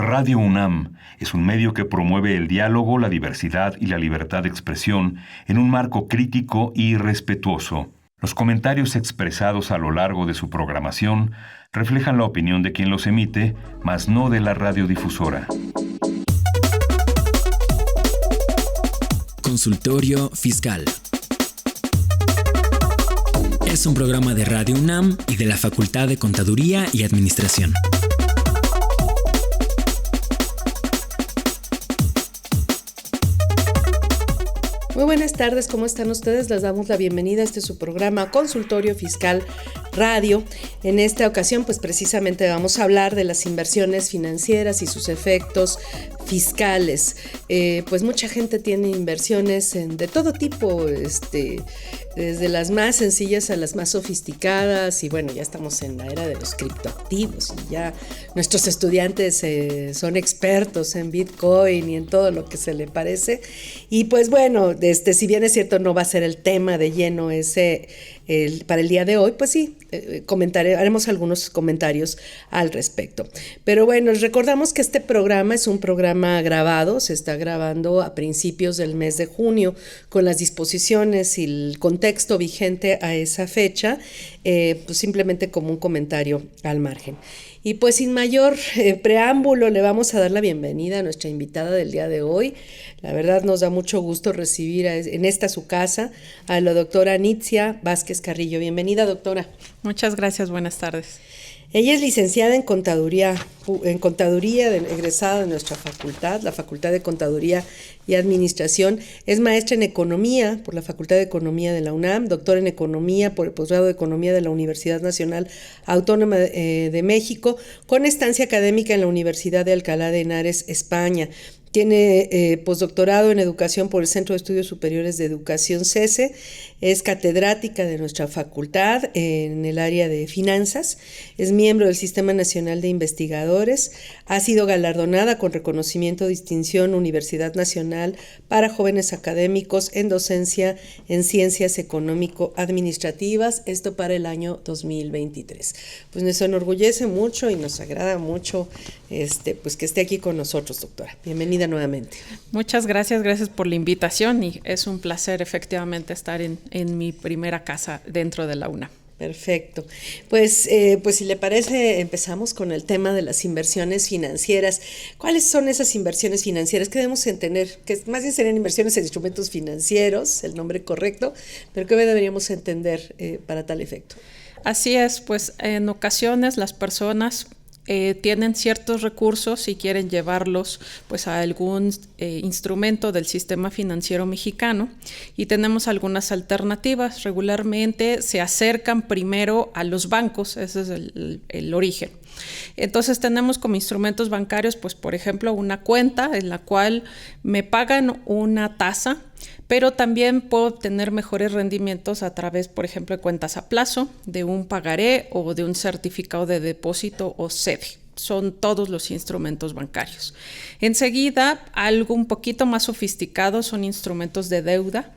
Radio UNAM es un medio que promueve el diálogo, la diversidad y la libertad de expresión en un marco crítico y respetuoso. Los comentarios expresados a lo largo de su programación reflejan la opinión de quien los emite, mas no de la radiodifusora. Consultorio Fiscal. Es un programa de Radio UNAM y de la Facultad de Contaduría y Administración. Muy buenas tardes, ¿cómo están ustedes? Les damos la bienvenida a su programa Consultorio Fiscal Radio. En esta ocasión, pues precisamente vamos a hablar de las inversiones financieras y sus efectos fiscales. Pues mucha gente tiene inversiones de todo tipo, desde las más sencillas a las más sofisticadas, y bueno, ya estamos en la era de los criptoactivos y ya nuestros estudiantes son expertos en Bitcoin y en todo lo que se le parece. Y pues bueno, si bien es cierto no va a ser el tema de lleno para el día de hoy, pues sí, haremos algunos comentarios al respecto. Pero bueno, les recordamos que este programa es un programa grabado, se está grabando a principios del mes de junio con las disposiciones y el contexto vigente a esa fecha, pues simplemente como un comentario al margen. Y pues sin mayor preámbulo le vamos a dar la bienvenida a nuestra invitada del día de hoy. La verdad nos da mucho gusto recibir en esta su casa a la doctora Nitzia Vázquez Carrillo. Bienvenida, doctora. Muchas gracias, buenas tardes. Ella es licenciada en contaduría egresada de nuestra facultad, la Facultad de Contaduría y Administración. Es maestra en Economía por la Facultad de Economía de la UNAM, doctora en Economía por el posgrado de Economía de la Universidad Nacional Autónoma de México, con estancia académica en la Universidad de Alcalá de Henares, España. Tiene postdoctorado en Educación por el Centro de Estudios Superiores de Educación CESE, es catedrática de nuestra facultad en el área de finanzas, es miembro del Sistema Nacional de Investigadores, ha sido galardonada con reconocimiento de distinción Universidad Nacional para Jóvenes Académicos en Docencia en Ciencias Económico-Administrativas, esto para el año 2023. Pues nos enorgullece mucho y nos agrada mucho pues que esté aquí con nosotros, doctora. Bienvenida nuevamente. Muchas gracias por la invitación y es un placer efectivamente estar en mi primera casa dentro de la UNAM. Perfecto. Pues si le parece, empezamos con el tema de las inversiones financieras. ¿Cuáles son esas inversiones financieras? ¿Qué debemos entender? Que más bien serían inversiones en instrumentos financieros, el nombre correcto, pero ¿qué deberíamos entender para tal efecto? Así es, pues en ocasiones las personas tienen ciertos recursos y quieren llevarlos pues a algún instrumento del sistema financiero mexicano, y tenemos algunas alternativas. Regularmente se acercan primero a los bancos, ese es el origen. Entonces tenemos como instrumentos bancarios, pues por ejemplo, una cuenta en la cual me pagan una tasa, pero también puedo obtener mejores rendimientos a través, por ejemplo, de cuentas a plazo, de un pagaré o de un certificado de depósito o sede. Son todos los instrumentos bancarios. Enseguida, algo un poquito más sofisticado son instrumentos de deuda,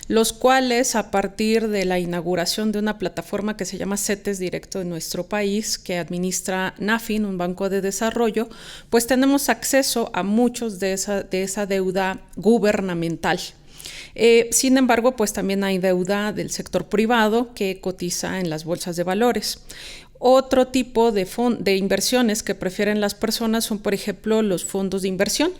los cuales a partir de la inauguración de una plataforma que se llama CETES Directo en nuestro país, que administra NAFIN, un banco de desarrollo, pues tenemos acceso a muchos de esa deuda gubernamental. Sin embargo, pues también hay deuda del sector privado que cotiza en las bolsas de valores. Otro tipo de inversiones que prefieren las personas son, por ejemplo, los fondos de inversión.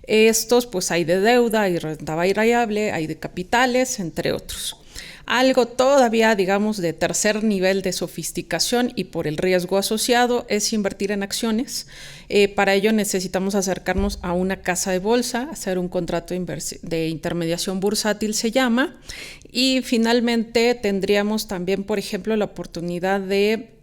Estos, pues hay de deuda, hay renta variable, hay de capitales, entre otros. Algo todavía, digamos, de tercer nivel de sofisticación y por el riesgo asociado es invertir en acciones. Para ello necesitamos acercarnos a una casa de bolsa, hacer un contrato de intermediación bursátil se llama, y finalmente tendríamos también, por ejemplo, la oportunidad de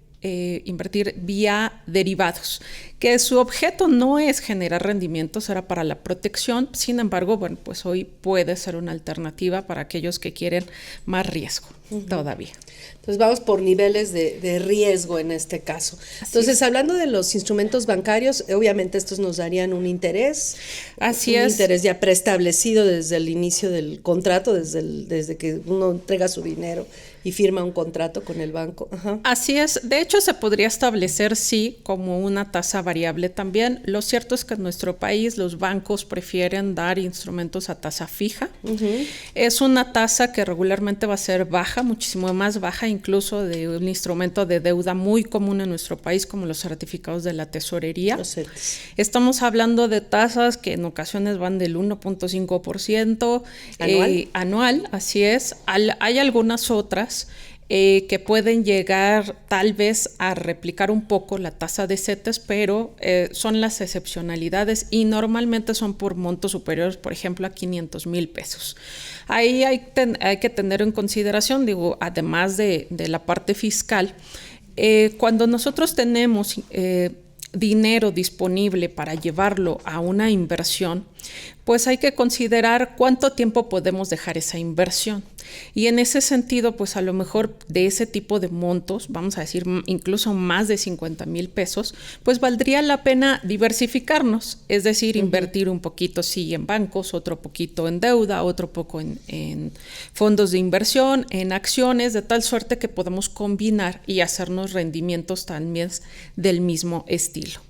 invertir vía derivados, que su objeto no es generar rendimientos, era para la protección. Sin embargo, bueno, pues hoy puede ser una alternativa para aquellos que quieren más riesgo todavía. Entonces vamos por niveles de riesgo en este caso. Entonces, hablando de los instrumentos bancarios, obviamente estos nos darían un interés. Así un es. interés ya preestablecido desde el inicio del contrato, desde que uno entrega su dinero y firma un contrato con el banco. Ajá. Así es. De hecho, se podría establecer, sí, como una tasa variable también. Lo cierto es que en nuestro país los bancos prefieren dar instrumentos a tasa fija. Es una tasa que regularmente va a ser baja, muchísimo más baja incluso de un instrumento de deuda muy común en nuestro país como los certificados de la tesorería. Estamos hablando de tasas que en ocasiones van del 1.5% anual, así es. Hay algunas otras que pueden llegar tal vez a replicar un poco la tasa de CETES, pero son las excepcionalidades y normalmente son por montos superiores, por ejemplo, a 500,000 pesos. Ahí hay que tener en consideración, digo, además de la parte fiscal, cuando nosotros tenemos dinero disponible para llevarlo a una inversión, pues hay que considerar cuánto tiempo podemos dejar esa inversión. Y en ese sentido, pues a lo mejor de ese tipo de montos, vamos a decir incluso más de 50,000 pesos, pues valdría la pena diversificarnos, es decir, invertir un poquito sí en bancos, otro poquito en deuda, otro poco en fondos de inversión, en acciones, de tal suerte que podamos combinar y hacernos rendimientos también del mismo estilo.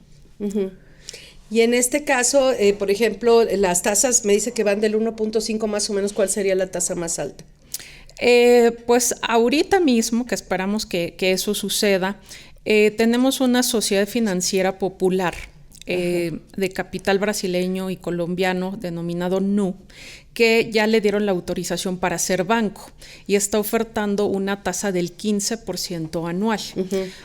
Y en este caso, por ejemplo, las tasas me dice que van del 1.5 más o menos. ¿Cuál sería la tasa más alta? Pues ahorita mismo, que esperamos que eso suceda, tenemos una sociedad financiera popular de capital brasileño y colombiano denominado NU, que ya le dieron la autorización para ser banco y está ofertando una tasa del 15% anual.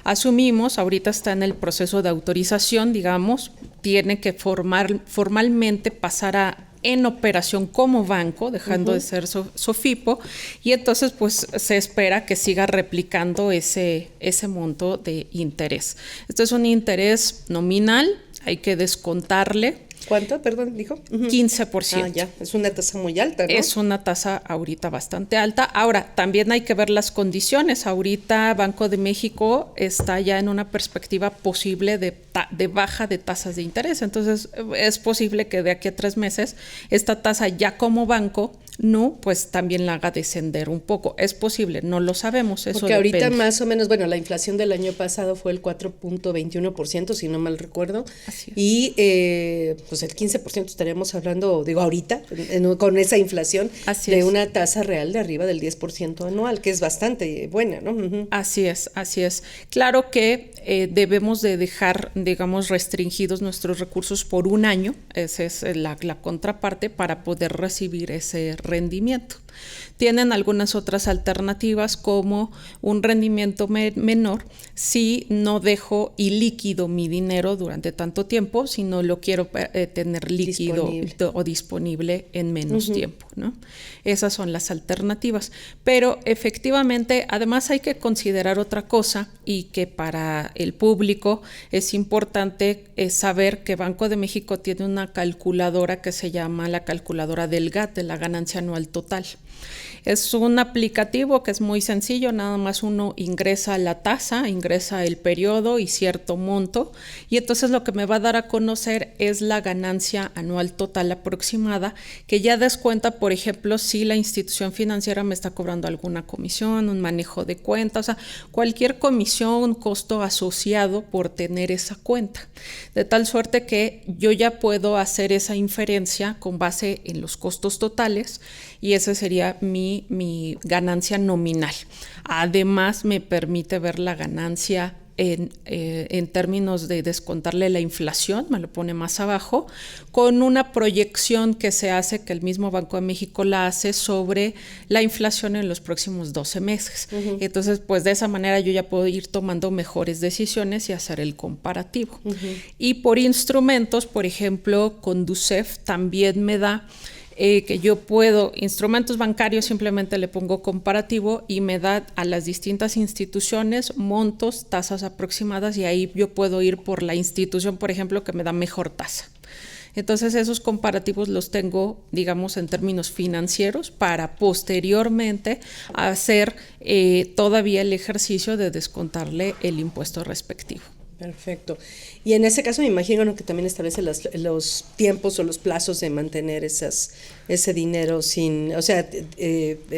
Asumimos, ahorita está en el proceso de autorización, digamos, tiene que formalmente pasar en operación como banco, dejando de ser SOFIPO, y entonces pues se espera que siga replicando ese monto de interés. Esto es un interés nominal, hay que descontarle. ¿Cuánto, perdón, dijo? 15%. Ah, ya, es una tasa muy alta, ¿no? Es una tasa ahorita bastante alta. Ahora, también hay que ver las condiciones. Ahorita Banco de México está ya en una perspectiva posible de baja de tasas de interés. Entonces, es posible que de aquí a 3 meses esta tasa ya como banco, no, pues también la haga descender un poco. Es posible, no lo sabemos, eso porque ahorita depende. más o menos, bueno, la inflación del año pasado fue el 4.21%, si no mal recuerdo. Así es. Y pues el 15% estaríamos hablando, digo, ahorita, con esa inflación, Así de es. una tasa real de arriba del 10% anual, que es bastante buena, ¿no? Así es, así es. Claro que debemos de dejar, digamos, restringidos nuestros recursos por un año, esa es la contraparte, para poder recibir ese rendimiento. Tienen algunas otras alternativas como un rendimiento menor si no dejo ilíquido mi dinero durante tanto tiempo, sino lo quiero tener líquido o disponible en menos tiempo, ¿no? Esas son las alternativas. Pero efectivamente, además hay que considerar otra cosa, y que para el público es importante saber que Banco de México tiene una calculadora que se llama la calculadora del GAT, de la ganancia anual total. Es un aplicativo que es muy sencillo, nada más uno ingresa la tasa, ingresa el periodo y cierto monto, y entonces lo que me va a dar a conocer es la ganancia anual total aproximada, que ya descuenta, por ejemplo, si la institución financiera me está cobrando alguna comisión, un manejo de cuenta, o sea, cualquier comisión, costo asociado por tener esa cuenta, de tal suerte que yo ya puedo hacer esa inferencia con base en los costos totales, y esa sería mi ganancia nominal. Además, me permite ver la ganancia en términos de descontarle la inflación, me lo pone más abajo, con una proyección que se hace, que el mismo Banco de México la hace, sobre la inflación en los próximos 12 meses. Entonces, pues de esa manera yo ya puedo ir tomando mejores decisiones y hacer el comparativo. Y por instrumentos, por ejemplo, Conducef también me da que yo puedo, instrumentos bancarios, simplemente le pongo comparativo y me da a las distintas instituciones montos, tasas aproximadas, y ahí yo puedo ir por la institución, por ejemplo, que me da mejor tasa. Entonces esos comparativos los tengo, digamos, en términos financieros, para posteriormente hacer todavía el ejercicio de descontarle el impuesto respectivo. Perfecto. Y en ese caso me imagino que también establece los tiempos o los plazos de mantener esas ese dinero sin, o sea,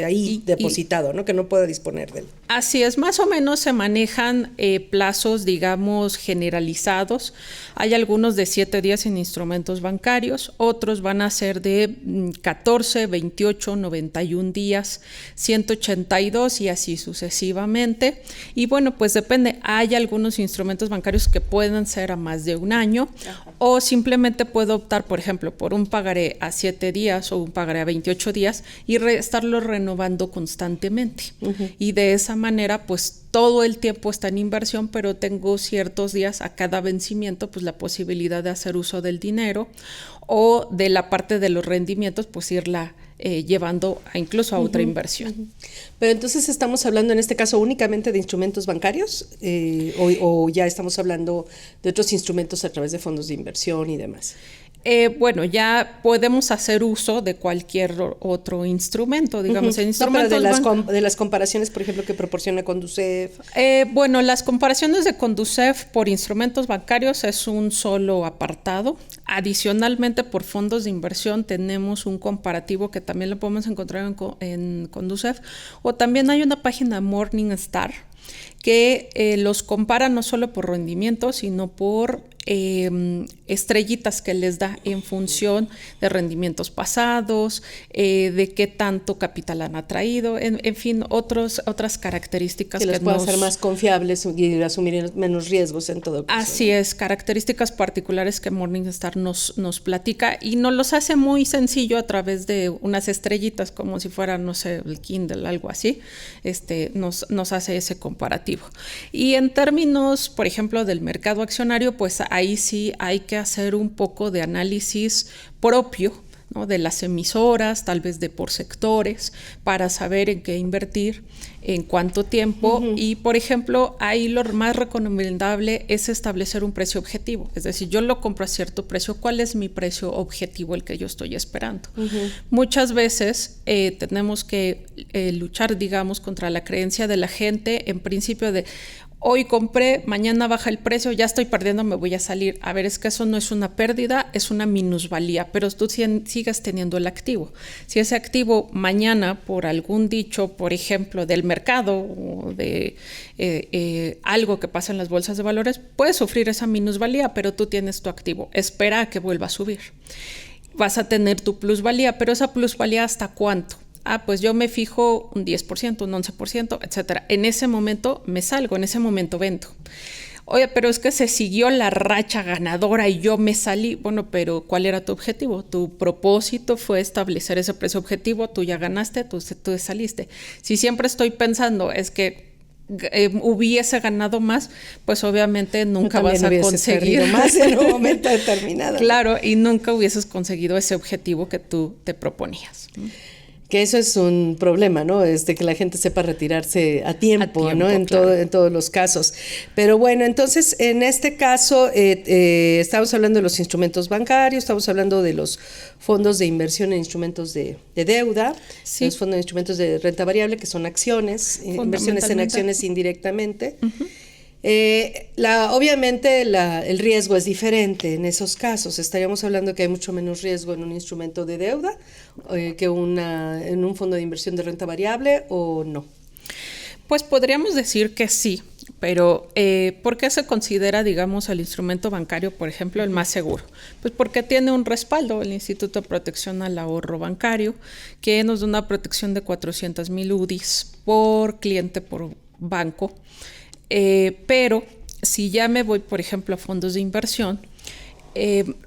ahí depositado, ¿no? Que no pueda disponer de él. Así es, más o menos se manejan plazos, digamos, generalizados. Hay algunos de 7 días en instrumentos bancarios, otros van a ser de 14, 28, 91 días, 182 y así sucesivamente. Y bueno, pues depende, hay algunos instrumentos bancarios que pueden ser a más de un año. Ajá. O simplemente puedo optar, por ejemplo, por un pagaré a 7 días o un pagaré a 28 días y estarlo renovando constantemente. Uh-huh. Y de esa manera, pues todo el tiempo está en inversión, pero tengo ciertos días a cada vencimiento, pues la posibilidad de hacer uso del dinero o de la parte de los rendimientos, pues irla llevando incluso a otra inversión. Uh-huh. Pero entonces estamos hablando en este caso únicamente de instrumentos bancarios o ya estamos hablando de otros instrumentos a través de fondos de inversión y demás. Bueno, ya podemos hacer uso de cualquier otro instrumento, digamos. Uh-huh. En instrumentos de las comparaciones, por ejemplo, que proporciona Conducef. Bueno, las comparaciones de Conducef por instrumentos bancarios es un solo apartado. Adicionalmente, por fondos de inversión tenemos un comparativo que también lo podemos encontrar en Conducef. O también hay una página Morningstar que los compara no solo por rendimiento, sino por estrellitas que les da en función de rendimientos pasados, de qué tanto capital han atraído, en fin, otras características que les puedan hacer más confiables y asumir menos riesgos en todo caso. Así es, características particulares que Morningstar nos platica y nos los hace muy sencillo a través de unas estrellitas, como si fuera, no sé, el Kindle, algo así, nos hace ese comparativo. Y en términos, por ejemplo, del mercado accionario, pues ahí sí hay que hacer un poco de análisis propio, ¿no? De las emisoras, tal vez de por sectores, para saber en qué invertir, en cuánto tiempo. Uh-huh. Y, por ejemplo, ahí lo más recomendable es establecer un precio objetivo. Es decir, yo lo compro a cierto precio, ¿cuál es mi precio objetivo, el que yo estoy esperando? Uh-huh. Muchas veces tenemos que luchar, digamos, contra la creencia de la gente, en principio de hoy compré, mañana baja el precio, ya estoy perdiendo, me voy a salir. A ver, es que eso no es una pérdida, es una minusvalía, pero tú sigues teniendo el activo. Si ese activo mañana, por algún dicho, por ejemplo, del mercado o de algo que pasa en las bolsas de valores, puedes sufrir esa minusvalía, pero tú tienes tu activo. Espera a que vuelva a subir. Vas a tener tu plusvalía, pero esa plusvalía, ¿hasta cuánto? Pues yo me fijo un 10%, un 11%, etcétera. En ese momento me salgo, en ese momento vendo. Oye, pero es que se siguió la racha ganadora y yo me salí. Bueno, pero ¿cuál era tu objetivo? Tu propósito fue establecer ese precio objetivo, tú ya ganaste, tú saliste. Si siempre estoy pensando es que hubiese ganado más, pues obviamente nunca vas a conseguir más en un momento determinado. Claro, y nunca hubieses conseguido ese objetivo que tú te proponías. Que eso es un problema, ¿no? Que la gente sepa retirarse a tiempo, ¿no? En todos los casos. Pero bueno, entonces, en este caso, estamos hablando de los instrumentos bancarios, estamos hablando de los fondos de inversión en instrumentos de deuda, sí. Los fondos de instrumentos de renta variable, que son acciones, inversiones en acciones indirectamente. Uh-huh. Obviamente el riesgo es diferente en esos casos. Estaríamos hablando que hay mucho menos riesgo en un instrumento de deuda que en un fondo de inversión de renta variable, ¿o no? Pues podríamos decir que sí, pero ¿por qué se considera, digamos, el instrumento bancario, por ejemplo, el más seguro? Pues porque tiene un respaldo, el Instituto de Protección al Ahorro Bancario, que nos da una protección de 400,000 UDIs por cliente por banco. Pero si ya me voy, por ejemplo, a fondos de inversión,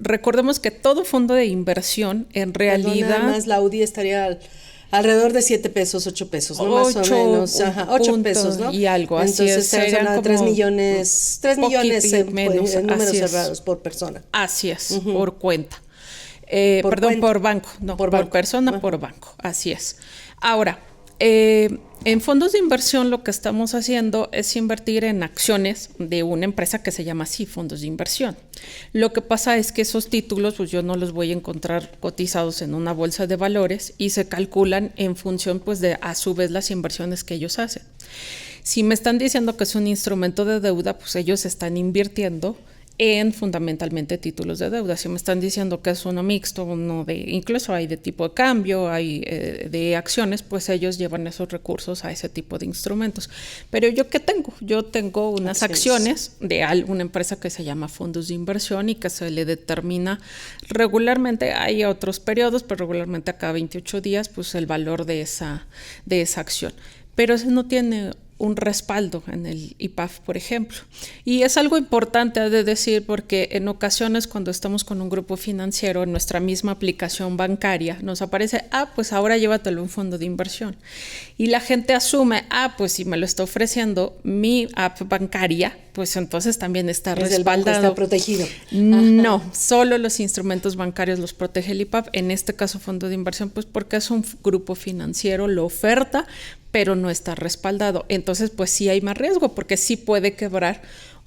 recordemos que todo fondo de inversión en realidad... Nada más la UDI estaría alrededor de 7 pesos, 8 pesos, ¿no? Más o menos. 8 pesos, ¿no? Y algo, así entonces, es. Entonces 3 millones menos, en números cerrados por persona. Así es, uh-huh. Por cuenta. Por banco, no, por persona, uh-huh. Por banco, así es. Ahora, en fondos de inversión lo que estamos haciendo es invertir en acciones de una empresa que se llama así, fondos de inversión. Lo que pasa es que esos títulos pues yo no los voy a encontrar cotizados en una bolsa de valores y se calculan en función pues de a su vez las inversiones que ellos hacen. Si me están diciendo que es un instrumento de deuda, pues ellos están invirtiendo en fundamentalmente títulos de deuda. Si me están diciendo que es uno mixto, incluso hay de tipo de cambio, hay de acciones, pues ellos llevan esos recursos a ese tipo de instrumentos. Pero ¿yo qué tengo? Yo tengo unas acciones de alguna empresa que se llama fondos de inversión y que se le determina regularmente, hay otros periodos, pero regularmente a cada 28 días, pues el valor de esa acción. Pero eso no tiene un respaldo en el IPAF, por ejemplo. Y es algo importante de decir porque en ocasiones cuando estamos con un grupo financiero en nuestra misma aplicación bancaria nos aparece, pues ahora llévatelo a un fondo de inversión. Y la gente asume, pues si me lo está ofreciendo mi app bancaria, pues entonces también está respaldado. Está protegido. No, solo los instrumentos bancarios los protege el IPAF, en este caso fondo de inversión, pues porque es un grupo financiero, lo oferta, pero no está respaldado. Entonces, pues sí hay más riesgo, porque sí puede quebrar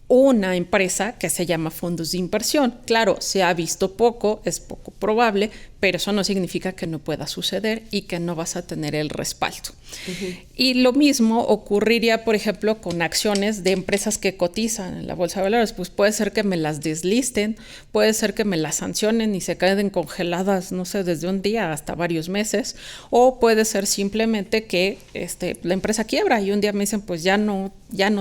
una empresa que se llama fondos de inversión. Claro, se ha visto poco, es poco probable, pero eso no significa que no pueda suceder y que no vas a tener el respaldo. Y lo mismo ocurriría, por ejemplo, con acciones de empresas que cotizan en la Bolsa de Valores. Pues puede ser que me las deslisten, puede ser que me las sancionen y se queden congeladas, no sé, desde un día hasta varios meses, o puede ser simplemente que la empresa quiebra y un día me dicen, pues ya no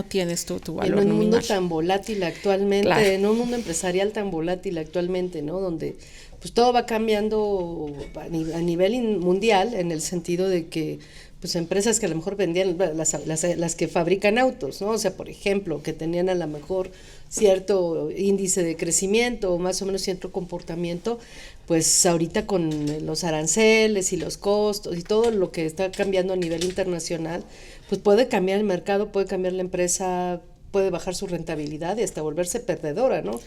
tienes tu valor nominal. En un mundo tan volátil actualmente, claro, en un mundo empresarial tan volátil actualmente, ¿no? Donde pues todo va cambiando a nivel mundial, en el sentido de que pues empresas que a lo mejor vendían las que fabrican autos, ¿no? O sea, por ejemplo, que tenían a lo mejor cierto índice de crecimiento o más o menos cierto comportamiento, pues ahorita con los aranceles y los costos y todo lo que está cambiando a nivel internacional, pues puede cambiar el mercado, puede cambiar la empresa, puede bajar su rentabilidad y hasta volverse perdedora, ¿no?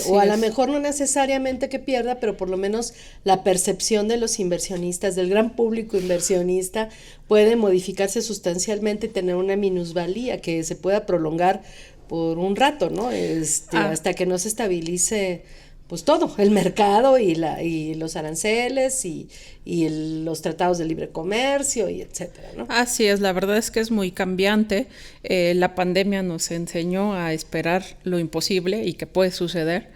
O a lo mejor no necesariamente que pierda, pero por lo menos la percepción de los inversionistas, del gran público inversionista, puede modificarse sustancialmente y tener una minusvalía que se pueda prolongar por un rato, ¿no? Hasta que no se estabilice pues todo, el mercado y los aranceles y los tratados de libre comercio y etcétera, ¿no? Así es, la verdad es que es muy cambiante. La pandemia nos enseñó a esperar lo imposible y que puede suceder.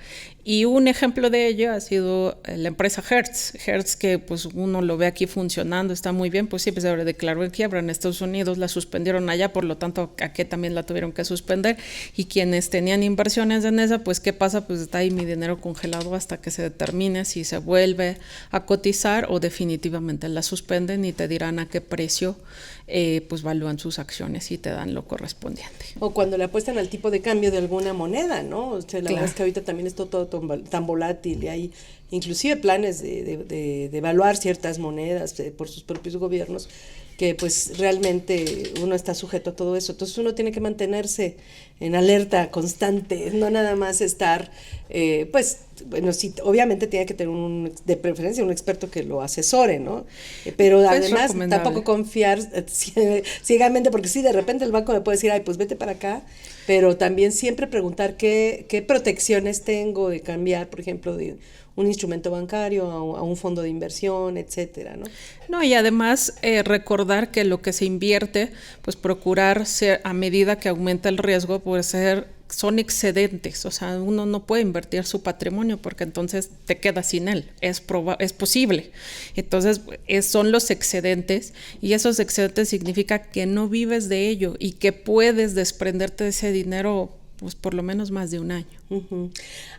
Y un ejemplo de ello ha sido la empresa Hertz. Hertz, que pues uno lo ve aquí funcionando, está muy bien, pues sí, pues ahora declaró en quiebra en Estados Unidos, la suspendieron allá, por lo tanto aquí también la tuvieron que suspender. Y quienes tenían inversiones en esa, pues ¿qué pasa? Pues está ahí mi dinero congelado hasta que se determine si se vuelve a cotizar o definitivamente la suspenden y te dirán a qué precio pues valúan sus acciones y te dan lo correspondiente. O cuando le apuestan al tipo de cambio de alguna moneda, ¿no? O sea, la verdad es que ahorita también es todo tan volátil y hay inclusive planes de evaluar ciertas monedas por sus propios gobiernos, que pues realmente uno está sujeto a todo eso. Entonces uno tiene que mantenerse en alerta constante, no nada más estar, pues, bueno, sí, obviamente tiene que tener de preferencia un experto que lo asesore, ¿no? Pero pues además tampoco confiar ciegamente, porque sí, de repente el banco me puede decir, pues vete para acá, pero también siempre preguntar qué protecciones tengo de cambiar, por ejemplo, de un instrumento bancario a un fondo de inversión, etcétera, ¿no? No, y además recordar que lo que se invierte, pues procurar ser, a medida que aumenta el riesgo, pues son excedentes, o sea, uno no puede invertir su patrimonio porque entonces te quedas sin él, es posible. Entonces, son los excedentes y esos excedentes significa que no vives de ello y que puedes desprenderte de ese dinero pues por lo menos más de un año. Uh-huh.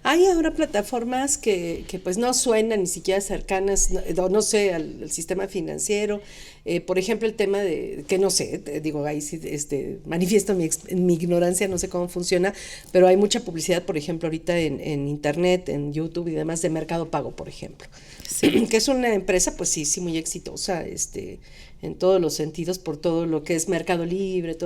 Hay ahora plataformas que pues no suenan ni siquiera cercanas, no sé, al sistema financiero. Por ejemplo, el tema de, que no sé, digo, ahí sí manifiesto mi ignorancia, no sé cómo funciona, pero hay mucha publicidad, por ejemplo, ahorita en internet, en YouTube y demás, de Mercado Pago, por ejemplo. Sí. Que es una empresa, pues sí, muy exitosa, en todos los sentidos, por todo lo que es Mercado Libre,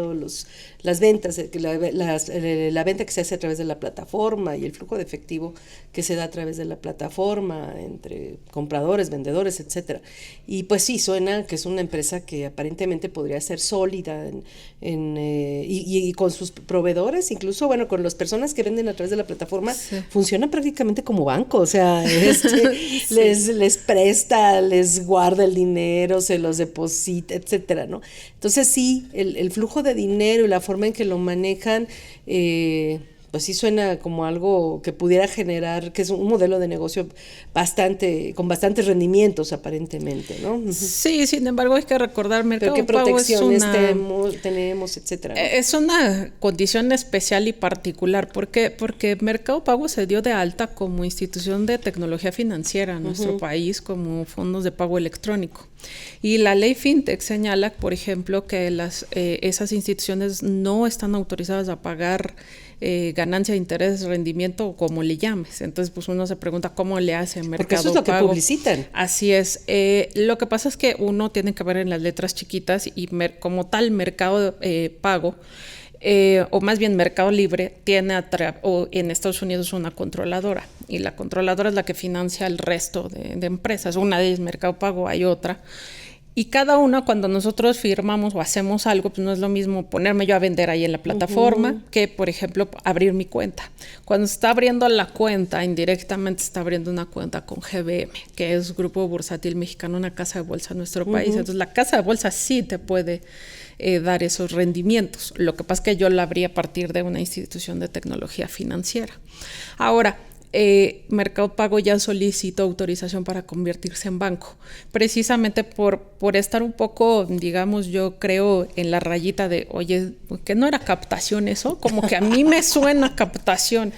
las ventas, la venta que se hace a través de la plataforma y el flujo de efectivo que se da a través de la plataforma entre compradores, vendedores, etcétera. Y pues sí, suena que es una empresa que aparentemente podría ser sólida y con sus proveedores, incluso, bueno, con las personas que venden a través de la plataforma, sí, funciona prácticamente como banco, o sea, sí, les presta, les guarda el dinero, se los deposita, etcétera, ¿no? Entonces sí, el flujo de dinero y la forma en que lo manejan, pues pues sí suena como algo que pudiera generar, que es un modelo de negocio con bastantes rendimientos aparentemente, ¿no? Sí, sin embargo hay que recordar Mercado Pero qué Pago protecciones tenemos, etcétera, ¿no? Es una condición especial y particular. ¿Por qué? Porque Mercado Pago se dio de alta como institución de tecnología financiera en nuestro país, como fondos de pago electrónico. Y la ley FinTech señala, por ejemplo, que esas instituciones no están autorizadas a pagar ganancia, interés, rendimiento o como le llames. Entonces, pues uno se pregunta cómo le hace Mercado Pago. Porque eso es lo que publicitan. Así es. Lo que pasa es que uno tiene que ver en las letras chiquitas y como tal Mercado Pago, o más bien Mercado Libre, tiene en Estados Unidos una controladora, y la controladora es la que financia el resto de empresas. Una de ellas es Mercado Pago, hay otra. Y cada una, cuando nosotros firmamos o hacemos algo, pues no es lo mismo ponerme yo a vender ahí en la plataforma que, por ejemplo, abrir mi cuenta. Cuando se está abriendo la cuenta, indirectamente se está abriendo una cuenta con GBM, que es Grupo Bursátil Mexicano, una casa de bolsa en nuestro país. Entonces, la casa de bolsa sí te puede dar esos rendimientos. Lo que pasa es que yo la abrí a partir de una institución de tecnología financiera. Ahora, Mercado Pago ya solicitó autorización para convertirse en banco, precisamente por estar un poco, digamos, yo creo en la rayita de, oye, que no era captación eso, como que a mí me suena captación.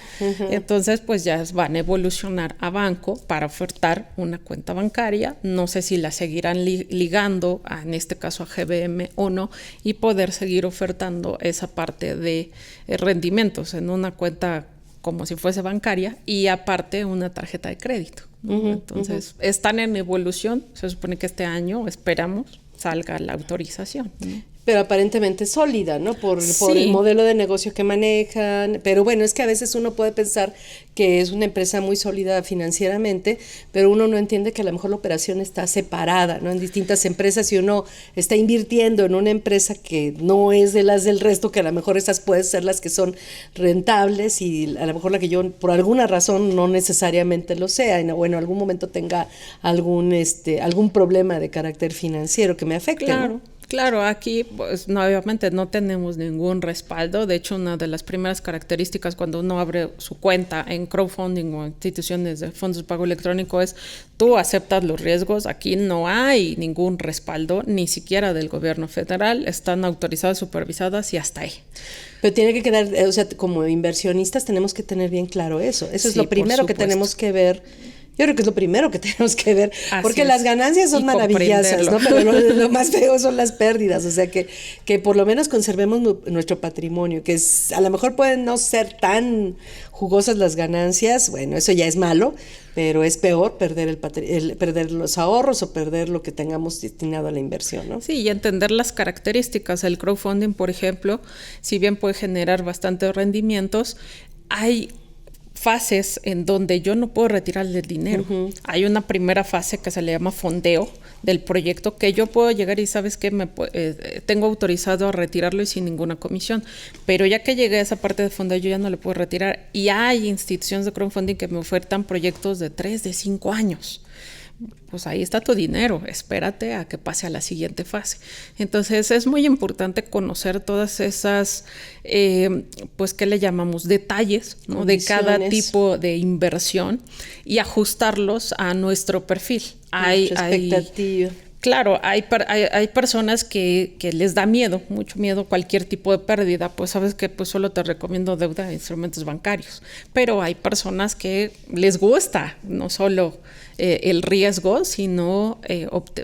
Entonces, pues ya van a evolucionar a banco para ofertar una cuenta bancaria. No sé si la seguirán ligando, en este caso a GBM o no, y poder seguir ofertando esa parte de rendimientos en una cuenta como si fuese bancaria y aparte una tarjeta de crédito, ¿no? Entonces, están en evolución. Se supone que este año, esperamos, salga la autorización, ¿no? Pero aparentemente sólida, ¿no? Por el modelo de negocio que manejan. Pero bueno, es que a veces uno puede pensar que es una empresa muy sólida financieramente, pero uno no entiende que a lo mejor la operación está separada, ¿no? En distintas empresas, y uno está invirtiendo en una empresa que no es de las del resto, que a lo mejor esas pueden ser las que son rentables, y a lo mejor la que yo por alguna razón no necesariamente lo sea, y no, bueno, en algún momento tenga algún problema de carácter financiero que me afecte, claro, ¿no? Claro, aquí pues obviamente no tenemos ningún respaldo. De hecho, una de las primeras características cuando uno abre su cuenta en crowdfunding o instituciones de fondos de pago electrónico es tú aceptas los riesgos. Aquí no hay ningún respaldo, ni siquiera del gobierno federal. Están autorizadas, supervisadas y hasta ahí. Pero tiene que quedar, o sea, como inversionistas tenemos que tener bien claro eso. Eso es lo primero que tenemos que ver. Yo creo que es lo primero que tenemos que ver, porque las ganancias son maravillosas, ¿no? Pero lo más feo son las pérdidas, o sea, que por lo menos conservemos nuestro patrimonio, que a lo mejor pueden no ser tan jugosas las ganancias, bueno, eso ya es malo, pero es peor perder los ahorros o perder lo que tengamos destinado a la inversión, ¿no? Sí, y entender las características. El crowdfunding, por ejemplo, si bien puede generar bastantes rendimientos, hay fases en donde yo no puedo retirarle el dinero. Hay una primera fase que se le llama fondeo del proyecto, que yo puedo llegar y sabes que tengo autorizado a retirarlo y sin ninguna comisión, pero ya que llegué a esa parte de fondeo yo ya no le puedo retirar, y hay instituciones de crowdfunding que me ofertan proyectos de 3, de 5 años. Pues ahí está tu dinero, espérate a que pase a la siguiente fase. Entonces es muy importante conocer todas esas, pues ¿qué le llamamos? Detalles, ¿no? De cada tipo de inversión y ajustarlos a nuestro perfil. Hay expectativa. Claro, hay personas que les da miedo, mucho miedo, cualquier tipo de pérdida, pues sabes que pues solo te recomiendo deuda e instrumentos bancarios, pero hay personas que les gusta no solo el riesgo, sino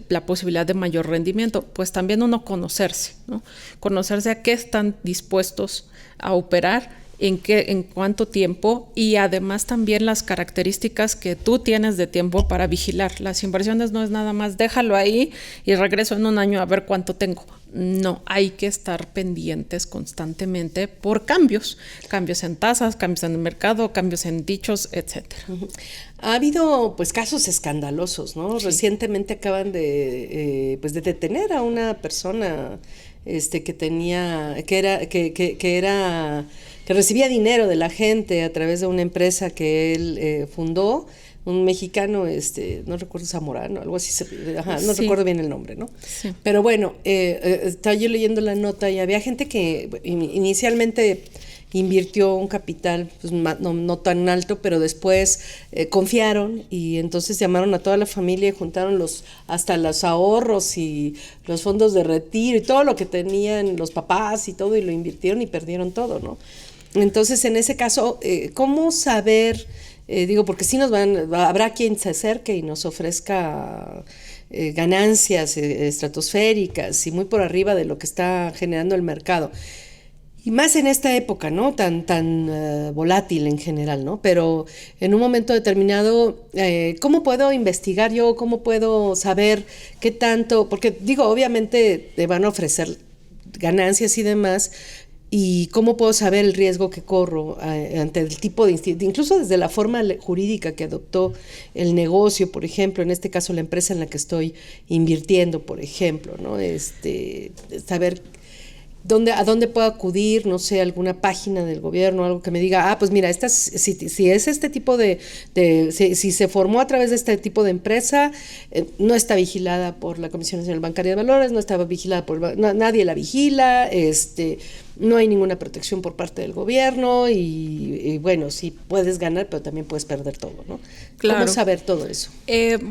la posibilidad de mayor rendimiento. Pues también uno conocerse, ¿no? Conocerse a qué están dispuestos a operar, en cuánto tiempo, y además también las características que tú tienes de tiempo para vigilar. Las inversiones no es nada más déjalo ahí y regreso en un año a ver cuánto tengo. No, hay que estar pendientes constantemente por cambios en tasas, cambios en el mercado, cambios en dichos, etcétera. Ha habido pues casos escandalosos, ¿no? Sí. Recientemente acaban de detener a una persona que recibía dinero de la gente a través de una empresa que él fundó, un mexicano, no recuerdo, Zamorano, algo así, no recuerdo bien el nombre, ¿no? Sí. Pero bueno, estaba yo leyendo la nota y había gente que inicialmente invirtió un capital pues, no tan alto, pero después confiaron y entonces llamaron a toda la familia y juntaron hasta los ahorros y los fondos de retiro y todo lo que tenían los papás y todo, y lo invirtieron y perdieron todo, ¿no? Entonces, en ese caso, ¿cómo saber? Porque sí habrá quien se acerque y nos ofrezca ganancias estratosféricas y muy por arriba de lo que está generando el mercado. Y más en esta época, ¿no? Tan volátil en general, ¿no? Pero en un momento determinado, ¿cómo puedo investigar yo? ¿Cómo puedo saber qué tanto? Porque obviamente te van a ofrecer ganancias y demás. ¿Y cómo puedo saber el riesgo que corro ante el tipo de incluso desde la forma jurídica que adoptó el negocio, por ejemplo, en este caso la empresa en la que estoy invirtiendo, por ejemplo, ¿no? Saber a dónde puedo acudir, no sé, alguna página del gobierno, algo que me diga, pues mira, si es este tipo si se formó a través de este tipo de empresa, no está vigilada por la Comisión Nacional Bancaria de Valores, no está vigilada nadie la vigila, no hay ninguna protección por parte del gobierno y bueno, sí puedes ganar, pero también puedes perder todo, ¿no? Claro. ¿Cómo saber todo eso?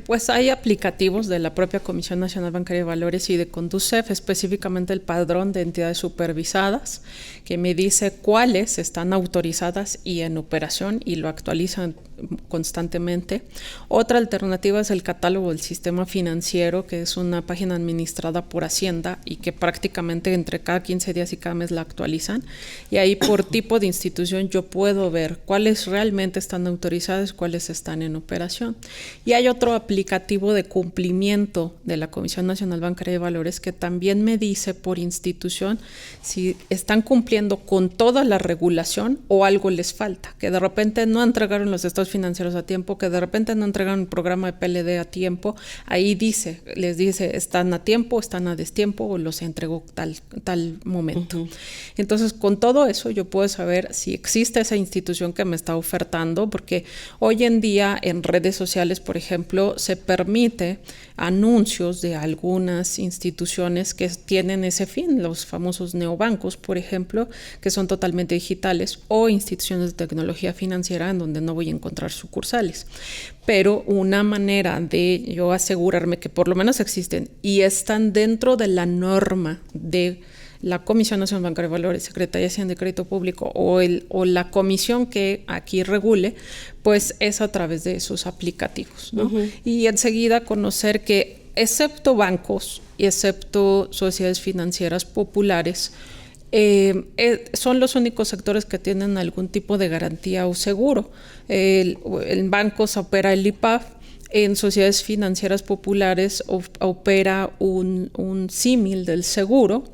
Pues hay aplicativos de la propia Comisión Nacional Bancaria de Valores y de Conducef, específicamente el padrón de entidades supervisadas, que me dice cuáles están autorizadas y en operación y lo actualizan constantemente. Otra alternativa es el catálogo del sistema financiero, que es una página administrada por Hacienda y que prácticamente entre cada 15 días y cada mes la actualizan, y ahí por tipo de institución yo puedo ver cuáles realmente están autorizadas, cuáles están en operación. Y hay otro aplicativo de cumplimiento de la Comisión Nacional Bancaria de Valores que también me dice por institución si están cumpliendo con toda la regulación o algo les falta, que de repente no entregaron los estados financieros a tiempo, que de repente no entregaron el programa de PLD a tiempo. Ahí les dice están a tiempo, están a destiempo o los entregó tal momento. Uh-huh. Entonces, con todo eso yo puedo saber si existe esa institución que me está ofertando, porque hoy en día en redes sociales, por ejemplo, se permite anuncios de algunas instituciones que tienen ese fin, los famosos neobancos, por ejemplo, que son totalmente digitales, o instituciones de tecnología financiera en donde no voy a encontrar sucursales. Pero una manera de yo asegurarme que por lo menos existen y están dentro de la norma de la Comisión Nacional Bancaria de Valores, Secretaría de Hacienda y Crédito Público o la comisión que aquí regule, pues es a través de esos aplicativos, ¿no? Uh-huh. Y enseguida conocer que excepto bancos y excepto sociedades financieras populares, son los únicos sectores que tienen algún tipo de garantía o seguro. En bancos opera el IPAF. En sociedades financieras populares opera un símil del seguro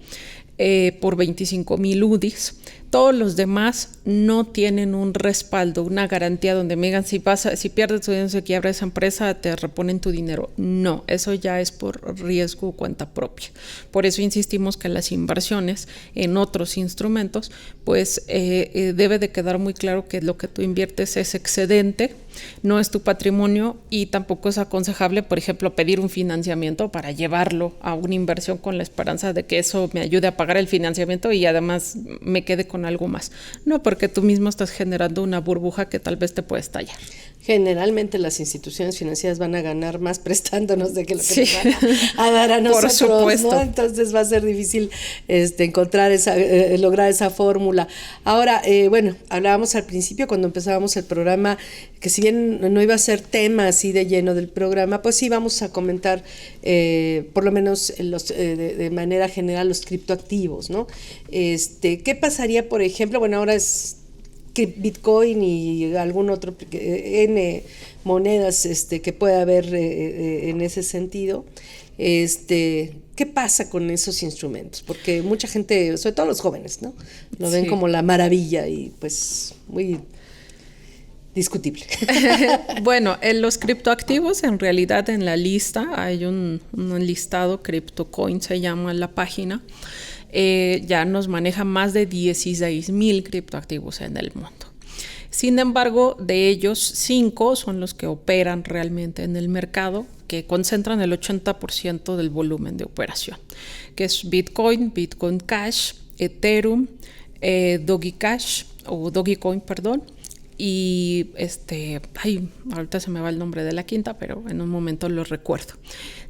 por 25,000 UDIs. Todos los demás no tienen un respaldo, una garantía donde me digan si pierdes tu dinero, se quiebra esa empresa, te reponen tu dinero. No, eso ya es por riesgo o cuenta propia. Por eso insistimos que las inversiones en otros instrumentos, pues debe de quedar muy claro que lo que tú inviertes es excedente, no es tu patrimonio y tampoco es aconsejable, por ejemplo, pedir un financiamiento para llevarlo a una inversión con la esperanza de que eso me ayude a pagar el financiamiento y además me quede con algo más. No, porque tú mismo estás generando una burbuja que tal vez te puede estallar. Generalmente las instituciones financieras van a ganar más prestándonos de que lo que nos van a dar a nosotros, por supuesto, ¿no? Entonces va a ser difícil encontrar lograr esa fórmula. Ahora, bueno, hablábamos al principio cuando empezábamos el programa que si bien no iba a ser tema así de lleno del programa, pues sí vamos a comentar por lo menos de manera general los criptoactivos, ¿no? ¿Qué pasaría, por ejemplo? Bueno, ahora es Bitcoin y algún otro N monedas que pueda haber en ese sentido. ¿Qué pasa con esos instrumentos? Porque mucha gente, sobre todo los jóvenes, ¿no? Lo ven como la maravilla y pues muy discutible. Bueno, en los criptoactivos, en realidad en la lista hay un listado, CryptoCoin se llama la página. Ya nos maneja más de 16,000 criptoactivos en el mundo. Sin embargo, de ellos 5 son los que operan realmente en el mercado, que concentran el 80% del volumen de operación, que es Bitcoin, Bitcoin Cash, Ethereum, Dogecash o Dogecoin, perdón. Y ahorita se me va el nombre de la quinta, pero en un momento lo recuerdo.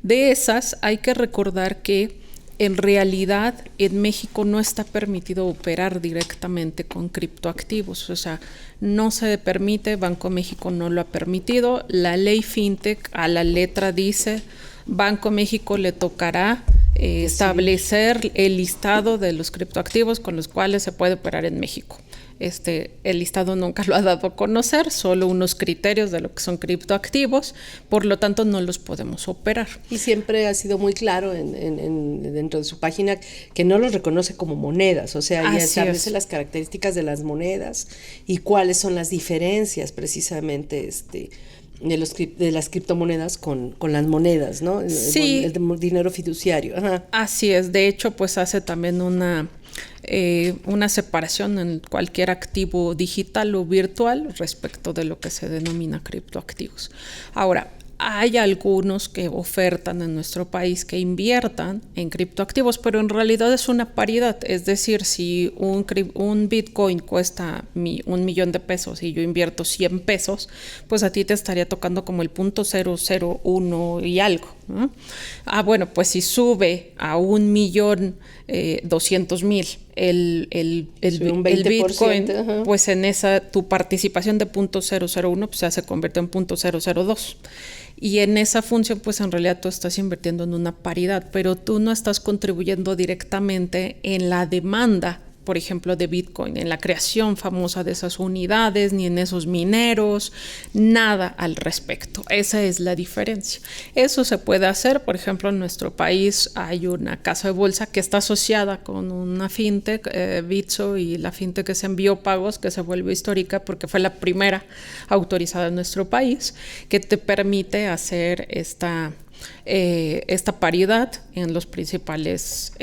De esas hay que recordar que en realidad en México no está permitido operar directamente con criptoactivos, o sea, no se permite, Banco México no lo ha permitido. La ley FinTech a la letra dice, Banco México le tocará establecer el listado de los criptoactivos con los cuales se puede operar en México. El listado nunca lo ha dado a conocer, solo unos criterios de lo que son criptoactivos, por lo tanto no los podemos operar. Y siempre ha sido muy claro dentro de su página que no los reconoce como monedas, o sea, ya establece las características de las monedas y cuáles son las diferencias precisamente de las criptomonedas con las monedas, ¿no? Sí. El dinero fiduciario. Ajá. Así es, de hecho, pues hace también una separación en cualquier activo digital o virtual respecto de lo que se denomina criptoactivos. Ahora, hay algunos que ofertan en nuestro país que inviertan en criptoactivos, pero en realidad es una paridad. Es decir, si un Bitcoin cuesta $1 millón y yo invierto 100 pesos, pues a ti te estaría tocando como el 0.001 y algo, ¿no? Bueno, pues si sube a 1.200.000 el Bitcoin, ajá, pues en esa tu participación de 0.001 pues ya se convierte en 0.002. Y en esa función, pues en realidad tú estás invirtiendo en una paridad, pero tú no estás contribuyendo directamente en la demanda, por ejemplo, de Bitcoin, en la creación famosa de esas unidades, ni en esos mineros, nada al respecto. Esa es la diferencia. Eso se puede hacer, por ejemplo, en nuestro país hay una casa de bolsa que está asociada con una fintech, Bitso, y la fintech que se envió pagos, que se vuelve histórica porque fue la primera autorizada en nuestro país, que te permite hacer esta paridad en los principales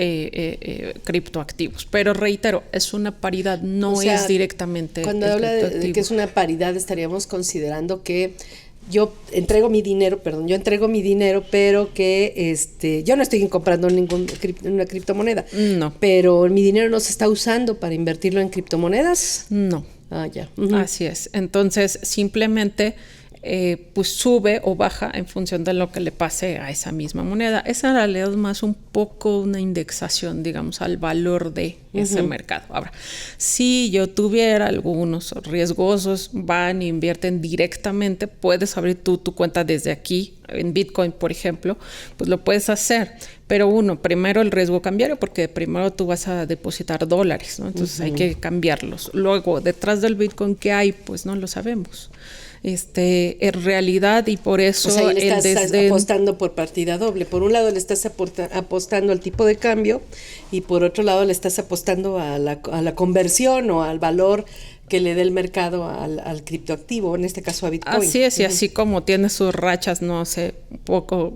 criptoactivos. Pero reitero, es una paridad, no es directamente. Cuando habla de que es una paridad, estaríamos considerando que yo entrego mi dinero, pero que yo no estoy comprando una criptomoneda. No. Pero mi dinero no se está usando para invertirlo en criptomonedas. No. Ya. Uh-huh. Así es. Entonces, simplemente pues sube o baja en función de lo que le pase a esa misma moneda. Esa en realidad es más un poco una indexación, digamos, al valor de ese mercado. Ahora, si yo tuviera algunos riesgosos, van e invierten directamente, puedes abrir tu cuenta desde aquí, en Bitcoin, por ejemplo, pues lo puedes hacer. Pero primero el riesgo cambiario, porque primero tú vas a depositar dólares, ¿no? Entonces hay que cambiarlos. Luego, detrás del Bitcoin, ¿qué hay? Pues no lo sabemos. En realidad, y por eso le estás apostando por partida doble. Por un lado le estás apostando al tipo de cambio y por otro lado le estás apostando a la conversión o al valor que le dé el mercado al criptoactivo, en este caso a Bitcoin. Así es, y así como tiene sus rachas, no hace poco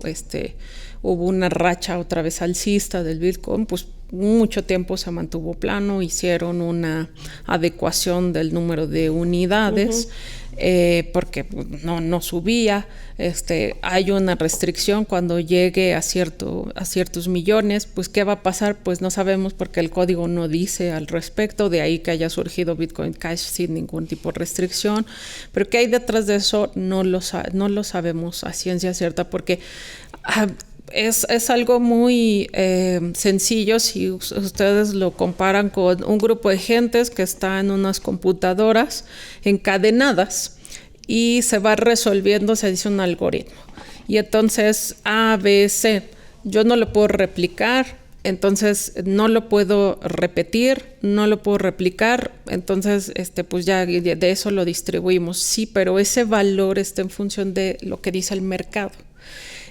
hubo una racha otra vez alcista del Bitcoin, pues mucho tiempo se mantuvo plano, hicieron una adecuación del número de unidades, porque no subía. Hay una restricción cuando llegue a ciertos millones, pues ¿qué va a pasar? Pues no sabemos, porque el código no dice al respecto, de ahí que haya surgido Bitcoin Cash sin ningún tipo de restricción, pero ¿qué hay detrás de eso? No lo sabemos a ciencia cierta, porque es algo muy sencillo si ustedes lo comparan con un grupo de gentes que está en unas computadoras encadenadas y se va resolviendo, se dice un algoritmo. Y entonces A, B, C, yo no lo puedo replicar, entonces no lo puedo repetir, no lo puedo replicar, entonces pues ya de eso lo distribuimos. Sí, pero ese valor está en función de lo que dice el mercado.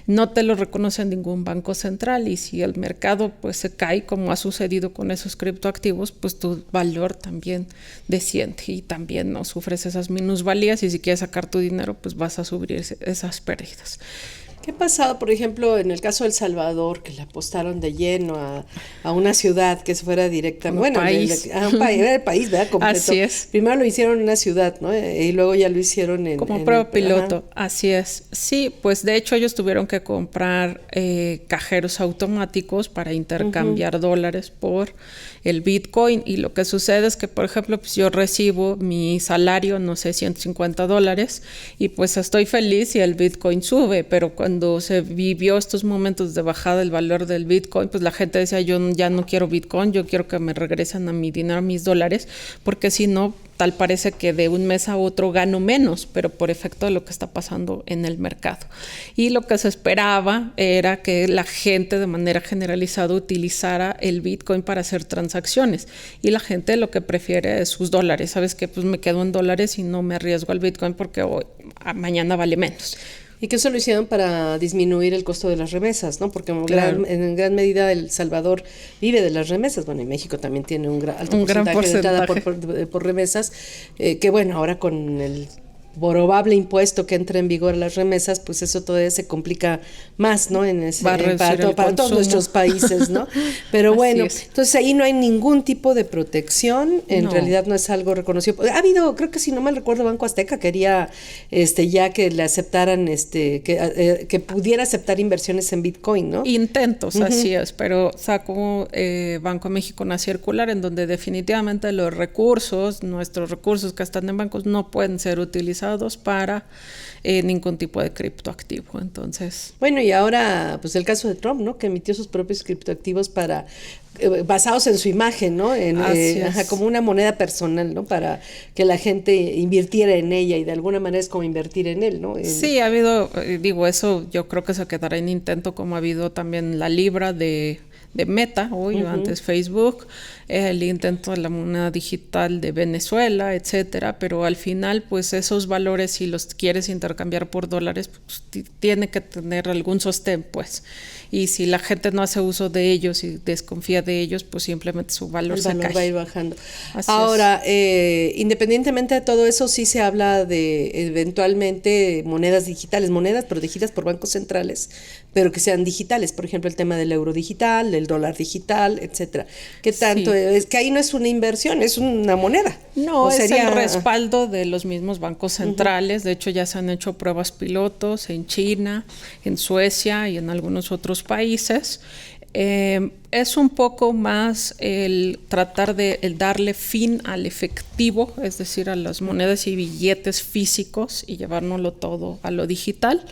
No te lo reconoce ningún banco central, y si el mercado pues se cae, como ha sucedido con esos criptoactivos, pues tu valor también desciende y también no sufres esas minusvalías, y si quieres sacar tu dinero pues vas a sufrir esas pérdidas. ¿Qué ha pasado, por ejemplo, en el caso de El Salvador, que le apostaron de lleno a una ciudad que se fuera directamente, bueno, país. A un país, era el país, ¿verdad? Completo. Así es. Primero lo hicieron en una ciudad, ¿no? Y luego ya lo hicieron como prueba piloto, ajá. así es. Sí, pues de hecho ellos tuvieron que comprar cajeros automáticos para intercambiar dólares por el Bitcoin, y lo que sucede es que, por ejemplo, pues yo recibo mi salario, no sé, $150, y pues estoy feliz si el Bitcoin sube, pero cuando se vivió estos momentos de bajada del valor del Bitcoin, pues la gente decía, yo ya no quiero Bitcoin, yo quiero que me regresen a mi dinero, a mis dólares, porque si no, tal parece que de un mes a otro gano menos, pero por efecto de lo que está pasando en el mercado. Y lo que se esperaba era que la gente de manera generalizada utilizara el Bitcoin para hacer transacciones, y la gente lo que prefiere es sus dólares. ¿Sabes qué? Pues me quedo en dólares y no me arriesgo al Bitcoin porque mañana vale menos. Y que eso lo hicieron para disminuir el costo de las remesas, ¿no? Porque Claro. en gran medida El Salvador vive de las remesas. Bueno, y México también tiene un alto gran porcentaje de entrada porcentaje. por remesas, que bueno, ahora con el probable impuesto que entre en vigor a las remesas, pues eso todavía se complica más, ¿no? Para todos nuestros países, ¿no? Pero bueno, entonces ahí no hay ningún tipo de protección, en realidad no es algo reconocido. Ha habido, creo que si no mal recuerdo, Banco Azteca quería ya que le aceptaran, que pudiera aceptar inversiones en Bitcoin, ¿no? Intentos, así es, pero sacó Banco de México una circular en donde definitivamente nuestros recursos que están en bancos no pueden ser utilizados para ningún tipo de criptoactivo. Entonces, bueno, y ahora pues el caso de Trump, ¿no? Que emitió sus propios criptoactivos para basados en su imagen, ¿no? Como una moneda personal, ¿no? Para que la gente invirtiera en ella, y de alguna manera es como invertir en él, ¿no? Sí, ha habido, eso yo creo que se quedará en intento, como ha habido también la libra de Meta, hoy antes Facebook, el intento de la moneda digital de Venezuela, etcétera, pero al final, pues esos valores, si los quieres intercambiar por dólares, pues tiene que tener algún sostén, pues, y si la gente no hace uso de ellos y desconfía de ellos, pues simplemente su valor se cae. Va a ir bajando. Así ahora, independientemente de todo eso, sí se habla de eventualmente monedas digitales, monedas protegidas por bancos centrales, pero que sean digitales, por ejemplo, el tema del euro digital, del dólar digital, etcétera. ¿Qué tanto? Sí. Es que ahí no es una inversión, es una moneda. No, es el respaldo de los mismos bancos centrales. De hecho, ya se han hecho pruebas pilotos en China, en Suecia y en algunos otros países. Es un poco más el tratar de darle fin al efectivo, es decir, a las monedas y billetes físicos, y llevárnoslo todo a lo digital.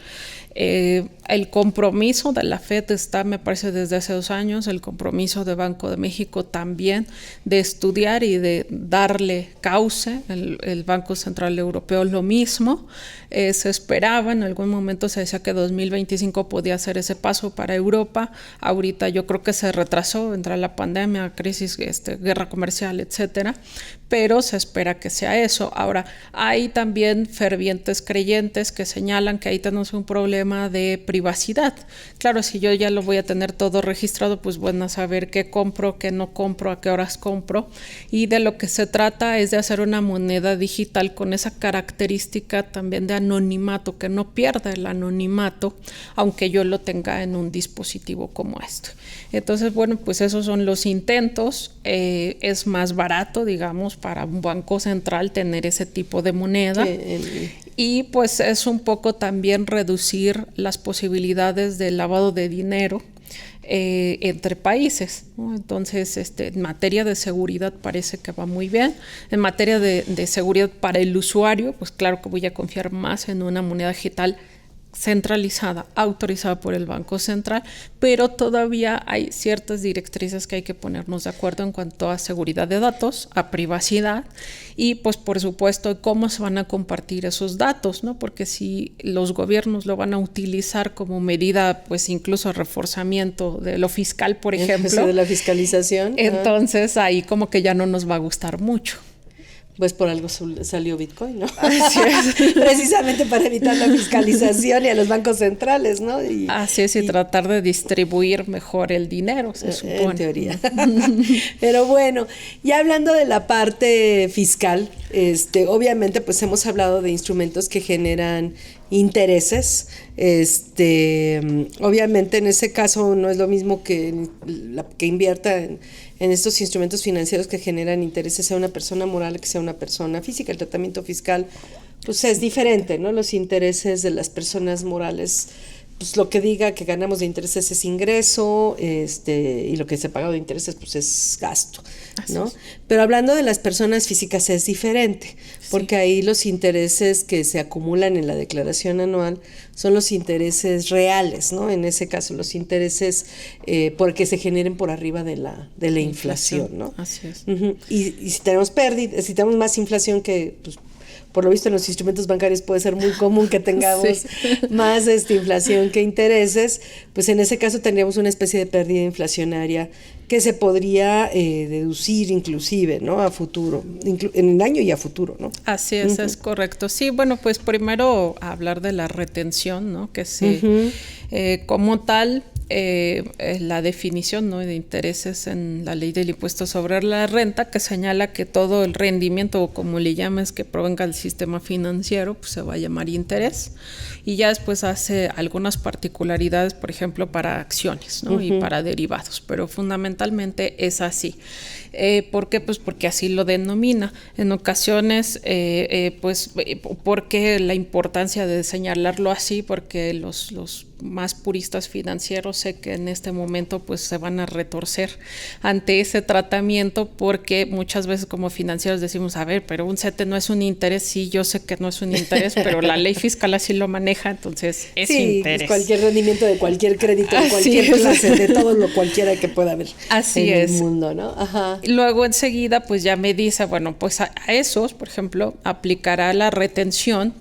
El compromiso de la FED está, me parece, desde hace 2 años, el compromiso de Banco de México también, de estudiar y de darle cauce. El Banco Central Europeo lo mismo. Se esperaba, en algún momento se decía que 2025 podía ser ese paso para Europa. Ahorita yo creo que se retrasó, entra la pandemia, crisis, guerra comercial, etcétera, pero se espera que sea eso. Ahora, hay también fervientes creyentes que señalan que ahí tenemos un problema de privacidad. Claro, si yo ya lo voy a tener todo registrado, pues bueno, a saber qué compro, qué no compro, a qué horas compro, y de lo que se trata es de hacer una moneda digital con esa característica también de anonimato, que no pierda el anonimato, aunque yo lo tenga en un dispositivo como este. Entonces, bueno, pues esos son los intentos. Es más barato, digamos, para un banco central tener ese tipo de moneda, y pues es un poco también reducir las posibilidades de lavado de dinero entre países, ¿no? Entonces, en materia de seguridad parece que va muy bien. En materia de seguridad para el usuario, pues claro que voy a confiar más en una moneda digital centralizada, autorizada por el Banco Central, pero todavía hay ciertas directrices que hay que ponernos de acuerdo en cuanto a seguridad de datos, a privacidad, y pues por supuesto cómo se van a compartir esos datos, ¿no? Porque si los gobiernos lo van a utilizar como medida, pues incluso reforzamiento de lo fiscal, por ejemplo, de la fiscalización, entonces ahí como que ya no nos va a gustar mucho. Pues por algo salió Bitcoin, ¿no? Así es. Precisamente para evitar la fiscalización y a los bancos centrales, ¿no? Así es, y tratar de distribuir mejor el dinero, se supone. En teoría. Pero bueno, ya hablando de la parte fiscal, Obviamente, pues hemos hablado de instrumentos que generan intereses. Obviamente en ese caso no es lo mismo que invierta en estos instrumentos financieros que generan intereses, sea una persona moral que sea una persona física. El tratamiento fiscal pues es diferente, ¿no? Los intereses de las personas morales, pues lo que diga que ganamos de intereses es ingreso, y lo que se ha pagado de intereses pues es gasto, ¿no? Así es. Pero hablando de las personas físicas es diferente, porque ahí los intereses que se acumulan en la declaración anual son los intereses reales, ¿no? En ese caso, los intereses porque se generen por arriba de la inflación, ¿no? Así es. Uh-huh. Y si tenemos pérdida, si tenemos más inflación que, pues, por lo visto en los instrumentos bancarios puede ser muy común que tengamos más inflación que intereses, pues en ese caso tendríamos una especie de pérdida inflacionaria que se podría deducir inclusive, ¿no? A futuro, en el año y a futuro, ¿no? Así es, es correcto. Sí, bueno, pues primero hablar de la retención, ¿no? Que como tal, la definición, ¿no?, de intereses en la ley del impuesto sobre la renta, que señala que todo el rendimiento, o como le llames, que provenga del sistema financiero, pues se va a llamar interés, y ya después hace algunas particularidades, por ejemplo, para acciones, ¿no? Y para derivados, pero fundamentalmente es así. ¿Por qué? Pues porque así lo denomina. En ocasiones, ¿por qué la importancia de señalarlo así? Porque los más puristas financieros sé que en este momento pues se van a retorcer ante ese tratamiento, porque muchas veces como financieros decimos, a ver, pero un CETE no es un interés. Sí, yo sé que no es un interés, pero la ley fiscal así lo maneja, entonces es interés. Sí, cualquier rendimiento de cualquier crédito, de cualquier clase, de todo lo cualquiera que pueda haber en el mundo, ¿no? Ajá. Luego enseguida pues ya me dice, bueno, pues a esos, por ejemplo, aplicará la retención,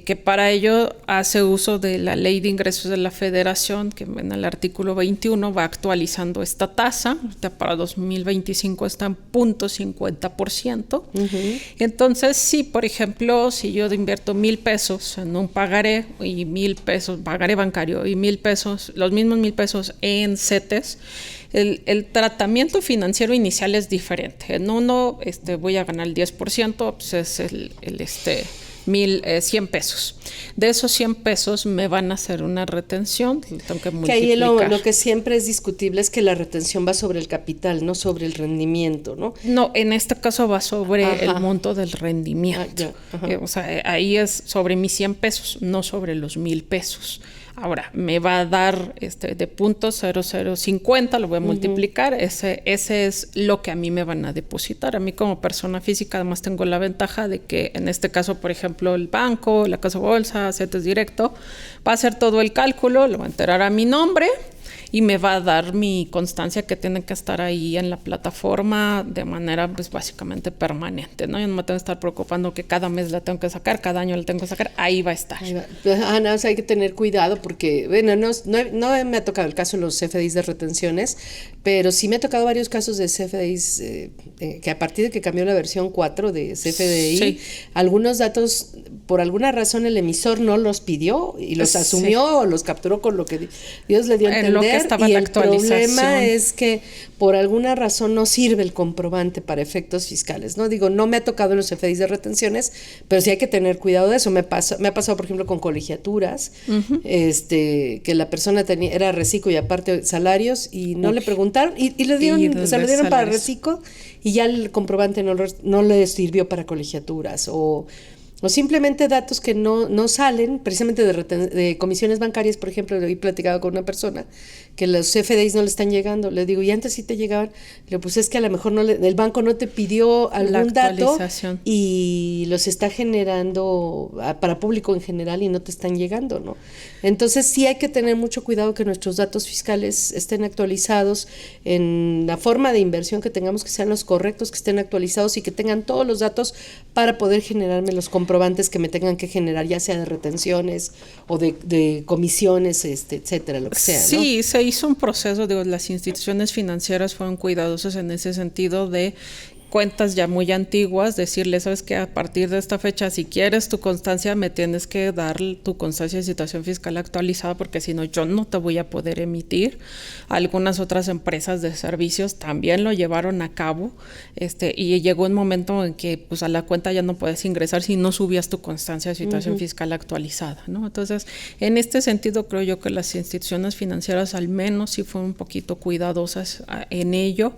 que para ello hace uso de la Ley de Ingresos de la Federación, que en el artículo 21 va actualizando esta tasa. Para 2025 está en 0.50%. Entonces, sí, por ejemplo, si yo invierto 1,000 pesos en un pagaré, y 1,000 pesos, pagaré bancario, y 1,000 pesos, los mismos 1,000 pesos en CETES, el tratamiento financiero inicial es diferente. En uno voy a ganar el 10%, pues es el 100 pesos. De esos 100 pesos me van a hacer una retención, tengo que multiplicar. Que ahí lo que siempre es discutible es que la retención va sobre el capital, no sobre el rendimiento, ¿no? No, en este caso va sobre el monto del rendimiento. O sea, ahí es sobre mis 100 pesos, no sobre los 1,000 pesos. Ahora, me va a dar de 0.0050, lo voy a multiplicar, ese es lo que a mí me van a depositar. A mí como persona física además tengo la ventaja de que en este caso, por ejemplo, el banco, la casa bolsa, CETES directo, va a hacer todo el cálculo, lo va a enterar a mi nombre y me va a dar mi constancia, que tiene que estar ahí en la plataforma de manera pues básicamente permanente, ¿no? Yo no me tengo que estar preocupando que cada mes la tengo que sacar, cada año la tengo que sacar, ahí va a estar. No, o sea, hay que tener cuidado porque, bueno, no me ha tocado el caso de los CFDIs de retenciones, pero sí me ha tocado varios casos de CFDIs que a partir de que cambió la versión 4 de CFDI, algunos datos, por alguna razón el emisor no los pidió y los asumió o los capturó con lo que Dios le dio a entender. Y el problema es que por alguna razón no sirve el comprobante para efectos fiscales, ¿no? Digo, no me ha tocado en los CFDIs de retenciones, pero sí hay que tener cuidado de eso. Me ha pasado, por ejemplo, con colegiaturas, que la persona era reciclo y aparte salarios, y no le preguntaron, y le dieron, se lo dieron para reciclo, y ya el comprobante no le sirvió para colegiaturas, o simplemente datos que no salen, precisamente de comisiones bancarias. Por ejemplo, he platicado con una persona que los CFDIs no le están llegando. Le digo, ¿y antes sí te llegaban? Le digo, pues es que a lo mejor el banco no te pidió algún dato y los está generando para público en general y no te están llegando, ¿no? Entonces sí hay que tener mucho cuidado que nuestros datos fiscales estén actualizados en la forma de inversión que tengamos, que sean los correctos, que estén actualizados y que tengan todos los datos para poder generarme los comprobantes que me tengan que generar, ya sea de retenciones o de comisiones, etcétera, lo que sea, ¿no? Sí, se hizo un proceso, las instituciones financieras fueron cuidadosas en ese sentido de cuentas ya muy antiguas, decirle, sabes que a partir de esta fecha, si quieres tu constancia, me tienes que dar tu constancia de situación fiscal actualizada, porque si no, yo no te voy a poder emitir. Algunas otras empresas de servicios también lo llevaron a cabo, y llegó un momento en que pues a la cuenta ya no puedes ingresar si no subías tu constancia de situación fiscal actualizada, ¿no? Entonces, en este sentido, creo yo que las instituciones financieras al menos sí fueron un poquito cuidadosas en ello.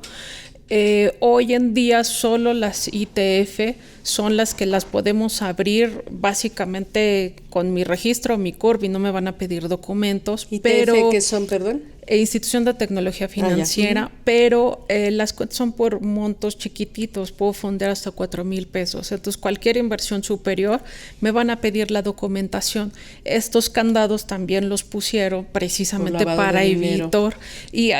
Hoy en día solo las ITF son las que las podemos abrir básicamente con mi registro, mi CURP, y no me van a pedir documentos. ¿ITF pero qué son, perdón? Institución de Tecnología Financiera, pero las cuentas son por montos chiquititos, puedo fondear hasta 4,000 pesos. Entonces, cualquier inversión superior me van a pedir la documentación. Estos candados también los pusieron precisamente para evitar y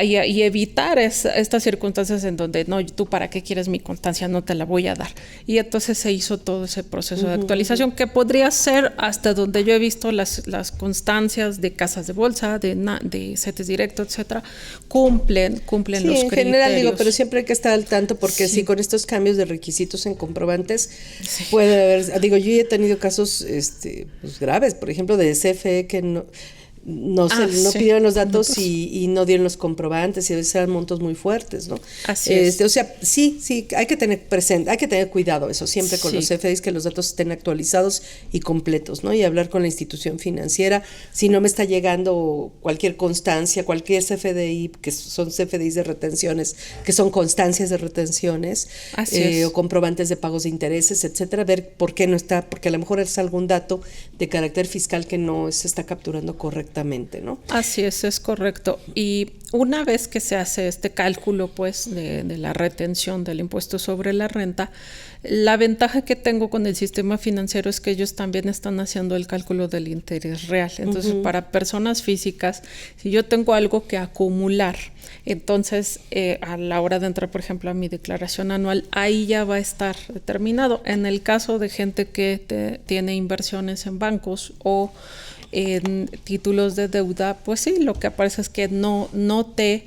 evitar estas circunstancias en donde, no, tú para qué quieres mi constancia, no te la voy a dar. Y entonces se hizo todo ese proceso de actualización, que podría ser hasta donde yo he visto las constancias de casas de bolsa, de CETES directos, etcétera, cumplen los criterios. En general digo, pero siempre hay que estar al tanto, porque si con estos cambios de requisitos en comprobantes puede haber, digo, yo he tenido casos pues graves, por ejemplo, de CFE que no pidieron los datos y no dieron los comprobantes, y a veces eran montos muy fuertes, ¿no? Así es. O sea, sí, hay que tener presente, hay que tener cuidado eso siempre con los CFDIs, que los datos estén actualizados y completos, ¿no? Y hablar con la institución financiera, si no me está llegando cualquier constancia, cualquier CFDI, que son CFDIs de retenciones, que son constancias de retenciones, o comprobantes de pagos de intereses, etcétera, ver por qué no está, porque a lo mejor es algún dato de carácter fiscal que no se está capturando correctamente, ¿no? Así es correcto. Y una vez que se hace este cálculo, pues, de la retención del impuesto sobre la renta, la ventaja que tengo con el sistema financiero es que ellos también están haciendo el cálculo del interés real. Entonces, para personas físicas, si yo tengo algo que acumular, entonces a la hora de entrar, por ejemplo, a mi declaración anual, ahí ya va a estar determinado. En el caso de gente que tiene inversiones en bancos o en títulos de deuda, pues sí, lo que aparece es que no te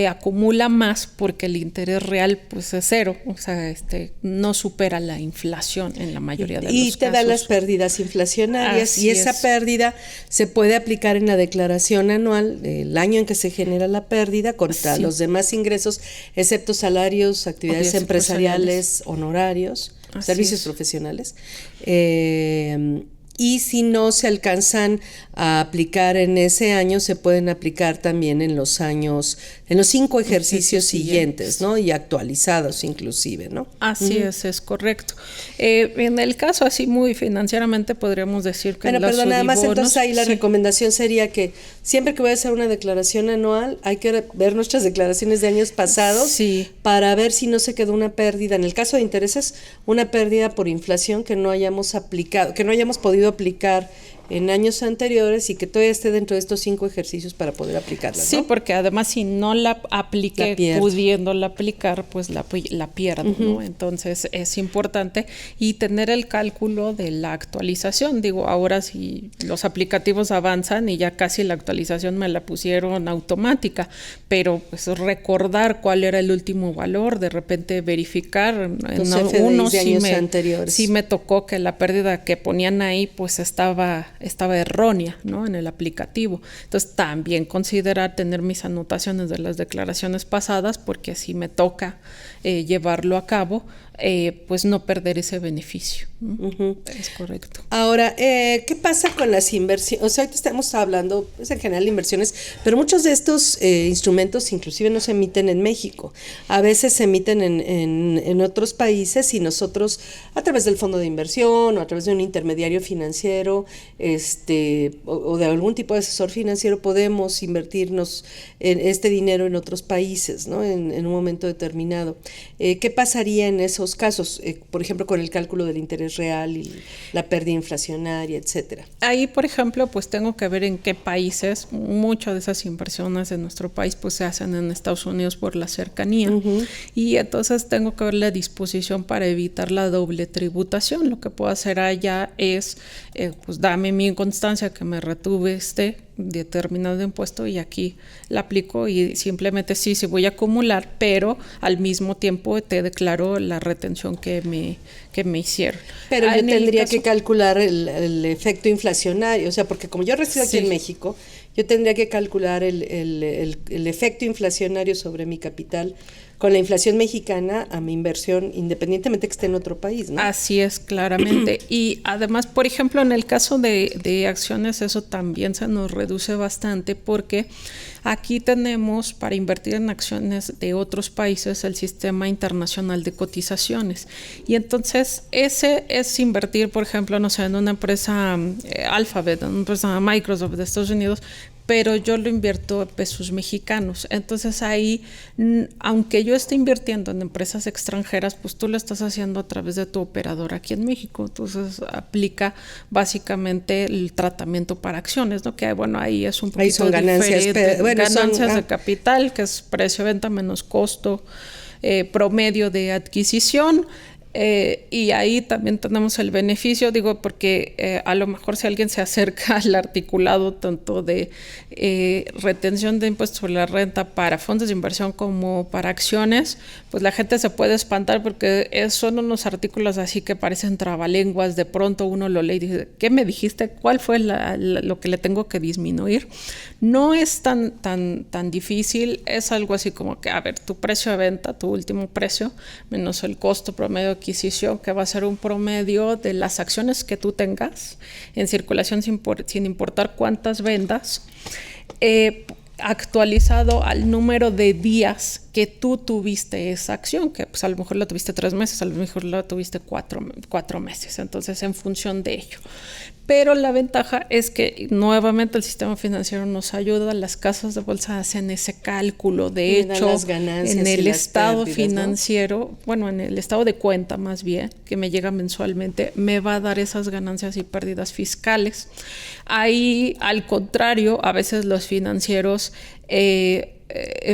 acumula más, porque el interés real pues es cero, o sea, no supera la inflación en la mayoría de los casos. Y te da las pérdidas inflacionarias. Así esa pérdida se puede aplicar en la declaración anual el año en que se genera la pérdida contra los demás ingresos, excepto salarios, actividades empresariales, honorarios, servicios profesionales. Y si no se alcanzan a aplicar en ese año, se pueden aplicar también en los 5 ejercicios siguientes, ¿no? Y actualizados inclusive, ¿no? Así es correcto. En el caso así muy financieramente podríamos decir que nada más entonces ahí la recomendación sería que siempre que voy a hacer una declaración anual, hay que ver nuestras declaraciones de años pasados para ver si no se quedó una pérdida. En el caso de intereses, una pérdida por inflación que no hayamos aplicado, que no hayamos podido aplicar en años anteriores, y que todavía esté dentro de estos 5 ejercicios para poder aplicarla, ¿no? Sí, porque además si no la apliqué pudiéndola aplicar, pues la pierdo, ¿no? Entonces es importante y tener el cálculo de la actualización. Digo, ahora si los aplicativos avanzan y ya casi la actualización me la pusieron automática, pero pues recordar cuál era el último valor, de repente verificar en unos sí me tocó que la pérdida que ponían ahí pues estaba errónea, ¿no? En el aplicativo. Entonces también considerar tener mis anotaciones de las declaraciones pasadas, porque si me toca llevarlo a cabo, pues no perder ese beneficio. Es correcto. Ahora, ¿qué pasa con las inversiones? O sea, ahorita estamos hablando pues, en general de inversiones, pero muchos de estos instrumentos inclusive no se emiten en México. A veces se emiten en otros países, y nosotros a través del fondo de inversión o a través de un intermediario financiero o de algún tipo de asesor financiero podemos invertirnos en este dinero en otros países, ¿no? En un momento determinado. ¿Qué pasaría en esos casos? Por ejemplo, con el cálculo del interés real y la pérdida inflacionaria, etcétera. Ahí, por ejemplo, pues tengo que ver en qué países. Muchas de esas inversiones en nuestro país pues se hacen en Estados Unidos por la cercanía, y entonces tengo que ver la disposición para evitar la doble tributación. Lo que puedo hacer allá es pues dame mi constancia que me retuve determinado impuesto y aquí la aplico y simplemente sí voy a acumular, pero al mismo tiempo te declaro la retención que me hicieron. Pero yo tendría que calcular el efecto inflacionario, o sea, porque como yo resido aquí en México, yo tendría que calcular el efecto inflacionario sobre mi capital con la inflación mexicana a mi inversión, independientemente que esté en otro país, ¿no? Así es, claramente. Y además, por ejemplo, en el caso de acciones, eso también se nos reduce bastante porque aquí tenemos para invertir en acciones de otros países el sistema internacional de cotizaciones. Y entonces ese es invertir, por ejemplo, no sé, en una empresa Alphabet, en una empresa Microsoft de Estados Unidos, pero yo lo invierto en pesos mexicanos. Entonces ahí, aunque yo esté invirtiendo en empresas extranjeras, pues tú lo estás haciendo a través de tu operador aquí en México. Entonces aplica básicamente el tratamiento para acciones, ¿no? Que bueno, ahí es un poquito diferente. Ganancias de capital, que es precio de venta menos costo promedio de adquisición. Y ahí también tenemos el beneficio, digo, porque a lo mejor si alguien se acerca al articulado tanto de retención de impuestos sobre la renta para fondos de inversión como para acciones, pues la gente se puede espantar porque son unos artículos así que parecen trabalenguas. De pronto uno lo lee y dice, ¿qué me dijiste? ¿Cuál fue lo que le tengo que disminuir? No es tan difícil, es algo así como que, a ver, tu precio de venta, tu último precio, menos el costo promedio de adquisición, que va a ser un promedio de las acciones que tú tengas en circulación sin importar cuántas vendas, actualizado al número de días que tú tuviste esa acción, que pues a lo mejor la tuviste 3 meses, a lo mejor la tuviste 4 meses, entonces en función de ello. Pero la ventaja es que nuevamente el sistema financiero nos ayuda, las casas de bolsa hacen ese cálculo, de hecho, en el estado financiero, ¿no? Bueno, en el estado de cuenta más bien, que me llega mensualmente, me va a dar esas ganancias y pérdidas fiscales. Ahí, al contrario, a veces los financieros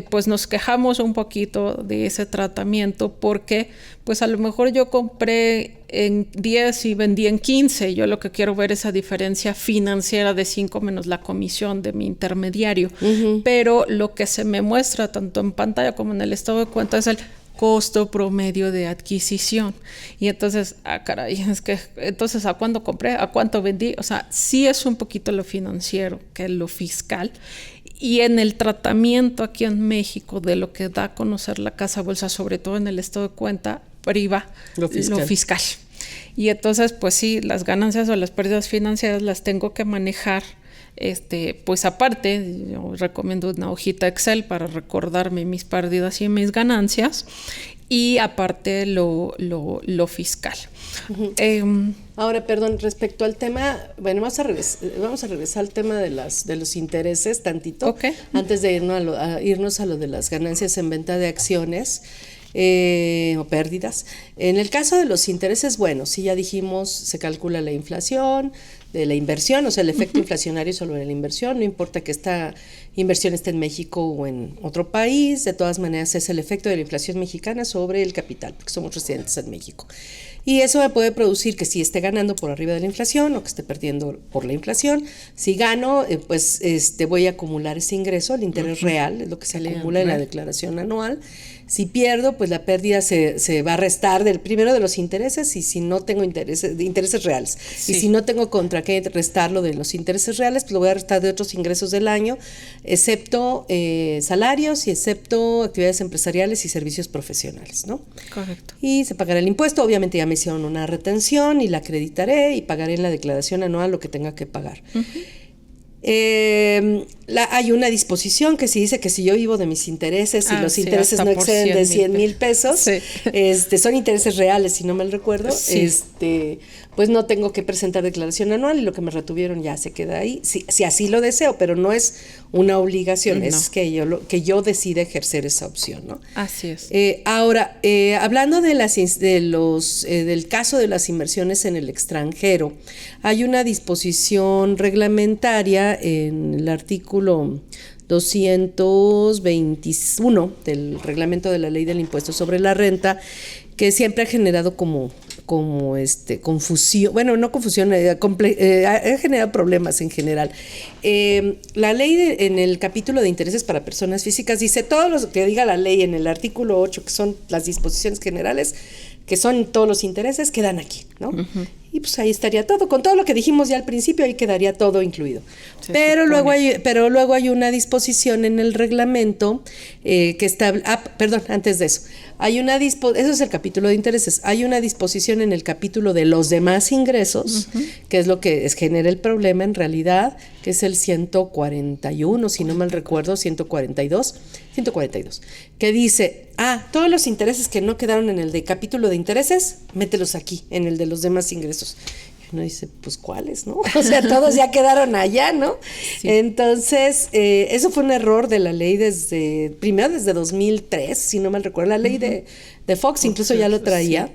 pues nos quejamos un poquito de ese tratamiento porque pues a lo mejor yo compré en 10 y vendí en 15. Yo lo que quiero ver es esa diferencia financiera de 5 menos la comisión de mi intermediario. Uh-huh. Pero lo que se me muestra tanto en pantalla como en el estado de cuenta es el costo promedio de adquisición. Y entonces, caray, es que entonces ¿a cuándo compré? ¿A cuánto vendí? O sea, sí es un poquito lo financiero que lo fiscal. Y en el tratamiento aquí en México de lo que da a conocer la Casa Bolsa, sobre todo en el estado de cuenta, priva lo fiscal. Y entonces, pues sí, las ganancias o las pérdidas financieras las tengo que manejar. Pues aparte, yo recomiendo una hojita Excel para recordarme mis pérdidas y mis ganancias. Y aparte lo fiscal. Uh-huh. Ahora, perdón, respecto al tema, bueno, vamos a regresar al tema de los intereses tantito, okay. Antes de irnos a lo de las ganancias en venta de acciones o pérdidas. En el caso de los intereses, bueno, sí ya dijimos, se calcula la inflación de la inversión, o sea, el efecto inflacionario sobre la inversión, no importa que esta inversión esté en México o en otro país, de todas maneras es el efecto de la inflación mexicana sobre el capital, porque somos residentes en México. Y eso me puede producir que si esté ganando por arriba de la inflación o que esté perdiendo por la inflación. Si gano, pues voy a acumular ese ingreso, el interés real, es lo que se acumula en la declaración anual. Si pierdo, pues la pérdida se va a restar primero de los intereses, y si no tengo intereses reales. Sí. Y si no tengo contra qué restarlo de los intereses reales, pues lo voy a restar de otros ingresos del año, excepto salarios y excepto actividades empresariales y servicios profesionales, ¿no? Correcto. Y se pagará el impuesto, obviamente ya me hicieron una retención y la acreditaré y pagaré en la declaración anual lo que tenga que pagar. Uh-huh. Hay una disposición que sí dice que si yo vivo de mis intereses y los intereses no exceden de 100,000 pesos, sí. Son intereses reales, si no mal recuerdo, sí. Pues no tengo que presentar declaración anual y lo que me retuvieron ya se queda ahí, si así lo deseo, pero no es una obligación, no. Es que yo decida ejercer esa opción, ¿no? Así es. Ahora, hablando del caso de las inversiones en el extranjero, hay una disposición reglamentaria en el artículo 221 del reglamento de la ley del impuesto sobre la renta, que siempre ha generado como como confusión, bueno, no confusión, ha generado problemas en general. La ley en el capítulo de intereses para personas físicas dice todo lo que diga la ley en el artículo 8, que son las disposiciones generales, que son todos los intereses, quedan aquí, ¿no? Uh-huh. Y pues ahí estaría todo, con todo lo que dijimos ya al principio, ahí quedaría todo incluido. Pero luego hay una disposición en el reglamento que está, antes de eso, eso es el capítulo de intereses, hay una disposición en el capítulo de los demás ingresos, uh-huh, que es lo que genera el problema en realidad, que es el 141, si no mal recuerdo, 142, que dice, todos los intereses que no quedaron en el de capítulo de intereses, mételos aquí, en el de los demás ingresos. Y uno dice, pues ¿cuáles, no? O sea, todos ya quedaron allá, ¿no? Sí. Entonces, eso fue un error de la ley primero desde 2003, si no mal recuerdo, la ley uh-huh, de Fox incluso ya lo traía.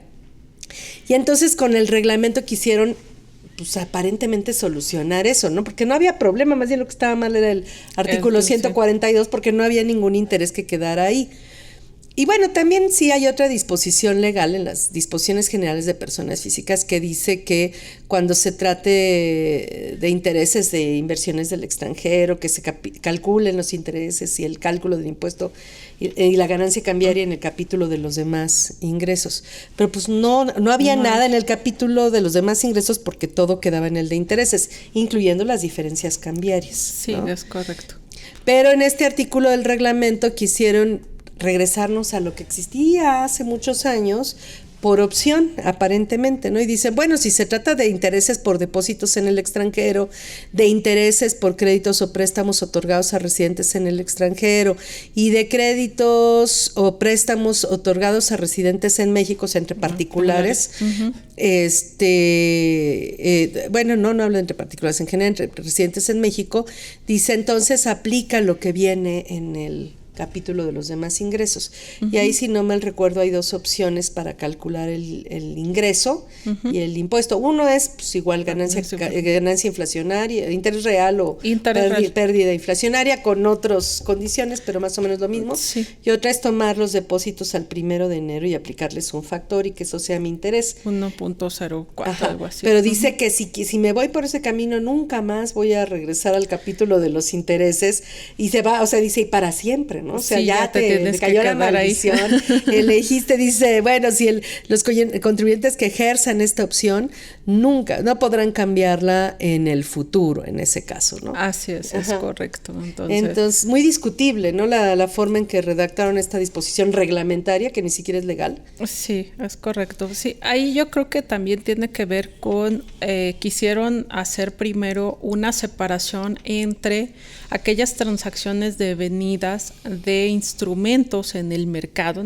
Sí. Y entonces con el reglamento quisieron pues aparentemente solucionar eso, ¿no? Porque no había problema, más bien lo que estaba mal era el artículo 142, porque no había ningún interés que quedara ahí. Y bueno, también sí hay otra disposición legal en las disposiciones generales de personas físicas que dice que cuando se trate de intereses de inversiones del extranjero, que se calculen los intereses y el cálculo del impuesto y la ganancia cambiaria en el capítulo de los demás ingresos. Pero pues no había nada en el capítulo de los demás ingresos porque todo quedaba en el de intereses, incluyendo las diferencias cambiarias. Sí, ¿no? Es correcto. Pero en este artículo del reglamento quisieron regresarnos a lo que existía hace muchos años por opción, aparentemente, ¿no? Y dicen, bueno, si se trata de intereses por depósitos en el extranjero, de intereses por créditos o préstamos otorgados a residentes en el extranjero y de créditos o préstamos otorgados a residentes en México, o sea, entre particulares, uh-huh, bueno, no hablo entre particulares, en general, entre residentes en México, dice, entonces aplica lo que viene en el capítulo de los demás ingresos. Uh-huh. Y ahí, si no mal recuerdo, hay dos opciones para calcular el ingreso uh-huh, y el impuesto. Uno es pues, igual ganancia inflacionaria, interés real o pérdida inflacionaria con otras condiciones, pero más o menos lo mismo. Sí. Y otra es tomar los depósitos al 1 de enero y aplicarles un factor y que eso sea mi interés. 1.04, algo así. Pero dice que si me voy por ese camino, nunca más voy a regresar al capítulo de los intereses y se va, o sea, dice, y para siempre, ¿no? O sea, sí, ya te cayó la maldición, elegiste, dice, bueno, si los contribuyentes que ejerzan esta opción no podrán cambiarla en el futuro, en ese caso, ¿no? Así es, ajá, es correcto. Entonces, muy discutible, ¿no? La forma en que redactaron esta disposición reglamentaria, que ni siquiera es legal. Sí, es correcto. Sí, ahí yo creo que también tiene que ver con, quisieron hacer primero una separación entre aquellas transacciones devenidas de instrumentos en el mercado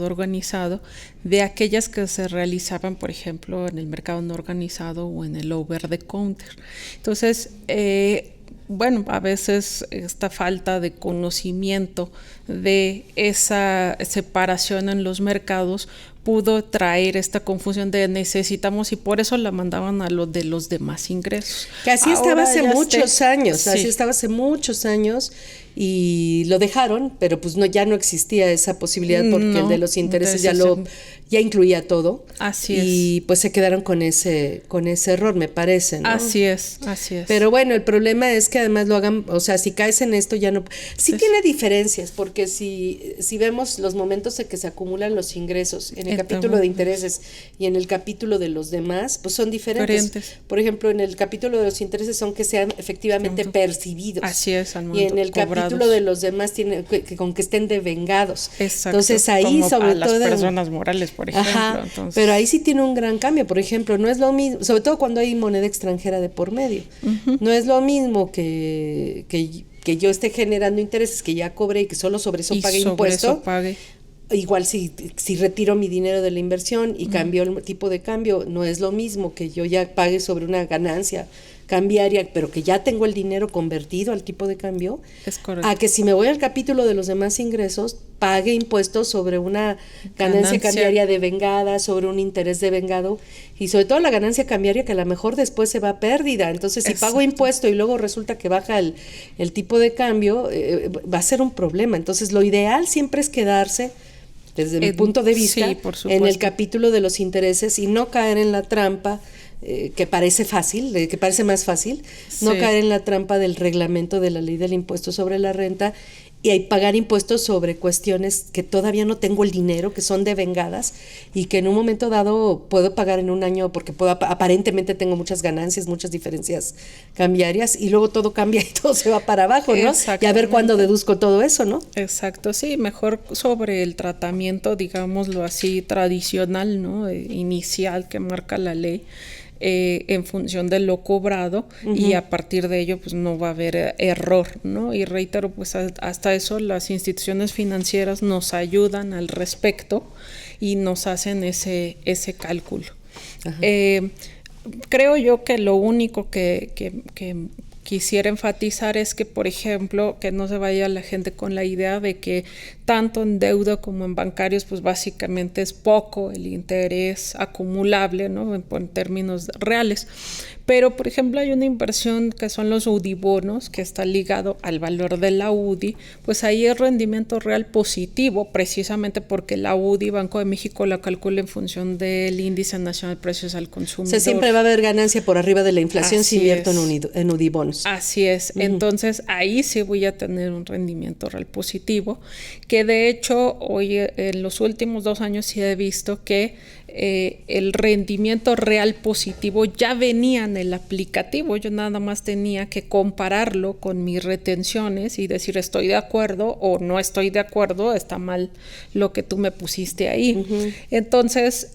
organizado, de aquellas que se realizaban, por ejemplo, en el mercado no organizado o en el over the counter. Entonces, bueno, a veces esta falta de conocimiento de esa separación en los mercados pudo traer esta confusión de necesitamos, y por eso la mandaban a lo de los demás ingresos. Que así estaba hace muchos años, sí. Así estaba hace muchos años y lo dejaron, pero pues ya no existía esa posibilidad porque el de los intereses ya incluía todo. Así es. Y pues se quedaron con ese error, me parece, ¿no? Así es. Pero bueno, el problema es que además lo hagan, o sea, si caes en esto ya no. Sí tiene diferencias, porque si vemos los momentos en que se acumulan los ingresos en el capítulo de intereses y en el capítulo de los demás, pues son diferentes. Por ejemplo, en el capítulo de los intereses son que sean efectivamente percibidos. Así es, al momento y en el capítulo de los demás tiene con que estén devengados. Exacto. Entonces ahí como sobre a todo las personas morales, por ejemplo. Ajá, entonces. Pero ahí sí tiene un gran cambio. Por ejemplo, no es lo mismo, sobre todo cuando hay moneda extranjera de por medio. Uh-huh. No es lo mismo que yo esté generando intereses que ya cobré y que solo sobre eso pague impuesto. Igual si retiro mi dinero de la inversión y cambio el tipo de cambio, no es lo mismo que yo ya pague sobre una ganancia cambiaria, pero que ya tengo el dinero convertido al tipo de cambio, es correcto, a que si me voy al capítulo de los demás ingresos, pague impuestos sobre una ganancia cambiaria devengada, sobre un interés devengado, y sobre todo la ganancia cambiaria que a lo mejor después se va a pérdida. Entonces, si pago impuesto y luego resulta que baja el tipo de cambio, va a ser un problema. Entonces, lo ideal siempre es quedarse desde mi punto de vista, sí, por supuesto, en el capítulo de los intereses y no caer en la trampa que parece fácil, que parece más fácil, no caer en la trampa del reglamento de la ley del impuesto sobre la renta y pagar impuestos sobre cuestiones que todavía no tengo el dinero, que son devengadas y que en un momento dado puedo pagar en un año porque aparentemente tengo muchas ganancias, muchas diferencias cambiarias y luego todo cambia y todo se va para abajo, ¿no? Y a ver cuándo deduzco todo eso, ¿no? Exacto, sí, mejor sobre el tratamiento, digámoslo así, tradicional, ¿no? Inicial que marca la ley. En función de lo cobrado y a partir de ello pues no va a haber error, ¿no? Y reitero, pues hasta eso las instituciones financieras nos ayudan al respecto y nos hacen ese cálculo. Creo yo que lo único que quisiera enfatizar es que, por ejemplo, que no se vaya la gente con la idea de que tanto en deuda como en bancarios, pues básicamente es poco el interés acumulable, ¿no? En términos reales. Pero, por ejemplo, hay una inversión que son los UDI bonos, que está ligado al valor de la UDI, pues ahí es rendimiento real positivo, precisamente porque la UDI, Banco de México, la calcula en función del índice nacional de precios al consumidor. O sea, siempre va a haber ganancia por arriba de la inflación si invierto en UDI bonos. Así es. Entonces, ahí sí voy a tener un rendimiento real positivo, que de hecho, hoy en los últimos 2 años sí he visto que el rendimiento real positivo ya venía en el aplicativo, yo nada más tenía que compararlo con mis retenciones y decir estoy de acuerdo o no estoy de acuerdo, está mal lo que tú me pusiste ahí. Entonces,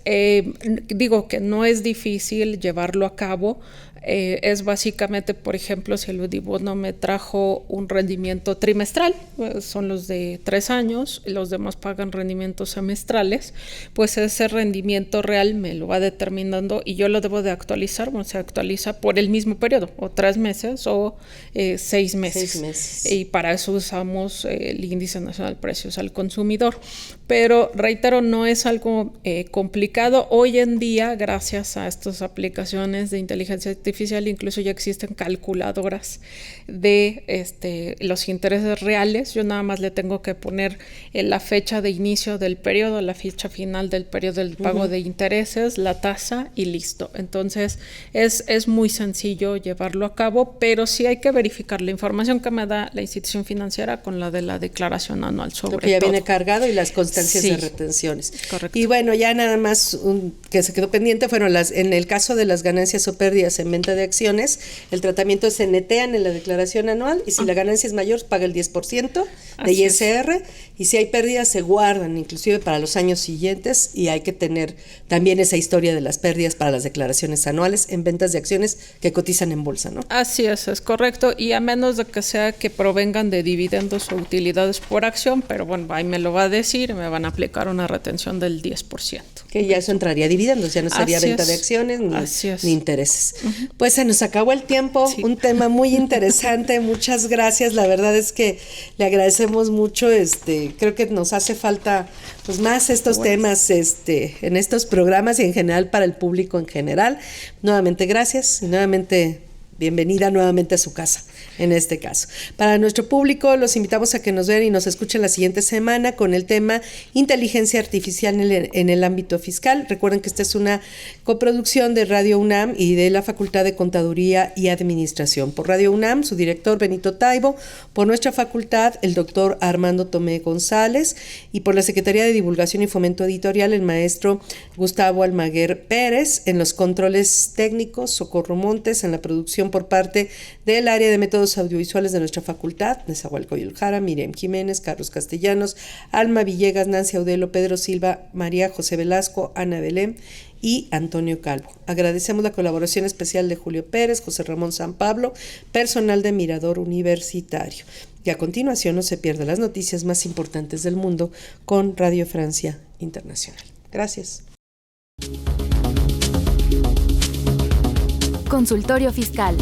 digo que no es difícil llevarlo a cabo. Es básicamente, por ejemplo, si el UDI bono me trajo un rendimiento trimestral, son los de 3 años, los demás pagan rendimientos semestrales, pues ese rendimiento real me lo va determinando y yo lo debo de actualizar, bueno, se actualiza por el mismo periodo, o 3 meses o 6 meses. 6 meses. Y para eso usamos el índice nacional de precios al consumidor. Pero reitero, no es algo complicado. Hoy en día, gracias a estas aplicaciones de inteligencia artificial, incluso ya existen calculadoras de los intereses reales. Yo nada más le tengo que poner la fecha de inicio del periodo, la fecha final del periodo del pago de intereses, la tasa y listo. Entonces es muy sencillo llevarlo a cabo, pero sí hay que verificar la información que me da la institución financiera con la de la declaración anual sobre lo que ya todo. Viene cargado y las constancias de retenciones. Correcto. Y bueno, ya nada más que se quedó pendiente fueron en el caso de las ganancias o pérdidas en venta de acciones, el tratamiento se netean en la declaración anual y si la ganancia es mayor paga el 10% de ISR y si hay pérdidas se guardan inclusive para los años siguientes y hay que tener también esa historia de las pérdidas para las declaraciones anuales en ventas de acciones que cotizan en bolsa, ¿no? Así es correcto, y a menos de que sea que provengan de dividendos o utilidades por acción, pero bueno, ahí me lo va a decir, me van a aplicar una retención del 10%. Que ya eso entraría a dividendos, ya no sería venta de acciones ni intereses. Pues se nos acabó el tiempo, un tema muy interesante, muchas gracias, la verdad es que le agradecemos mucho, creo que nos hace falta pues más estos temas en estos programas y en general para el público en general. Nuevamente gracias y nuevamente bienvenida nuevamente a su casa, en este caso. Para nuestro público, los invitamos a que nos vean y nos escuchen la siguiente semana con el tema Inteligencia Artificial en el ámbito fiscal. Recuerden que esta es una coproducción de Radio UNAM y de la Facultad de Contaduría y Administración. Por Radio UNAM, su director Benito Taibo, por nuestra facultad, el doctor Armando Tomé González, y por la Secretaría de Divulgación y Fomento Editorial, el maestro Gustavo Almaguer Pérez, en los controles técnicos, Socorro Montes, en la producción por parte del área de métodos audiovisuales de nuestra facultad, Nezahualcóyotl Jara, Miriam Jiménez, Carlos Castellanos, Alma Villegas, Nancy Audelo, Pedro Silva, María José Velasco, Ana Belén y Antonio Calvo. Agradecemos la colaboración especial de Julio Pérez, José Ramón San Pablo, personal de Mirador Universitario. Y a continuación no se pierdan las noticias más importantes del mundo con Radio Francia Internacional. Gracias. Consultorio Fiscal,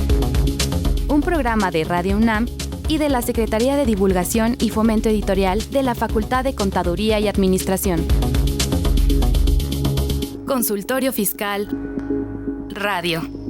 un programa de Radio UNAM y de la Secretaría de Divulgación y Fomento Editorial de la Facultad de Contaduría y Administración. Consultorio Fiscal Radio.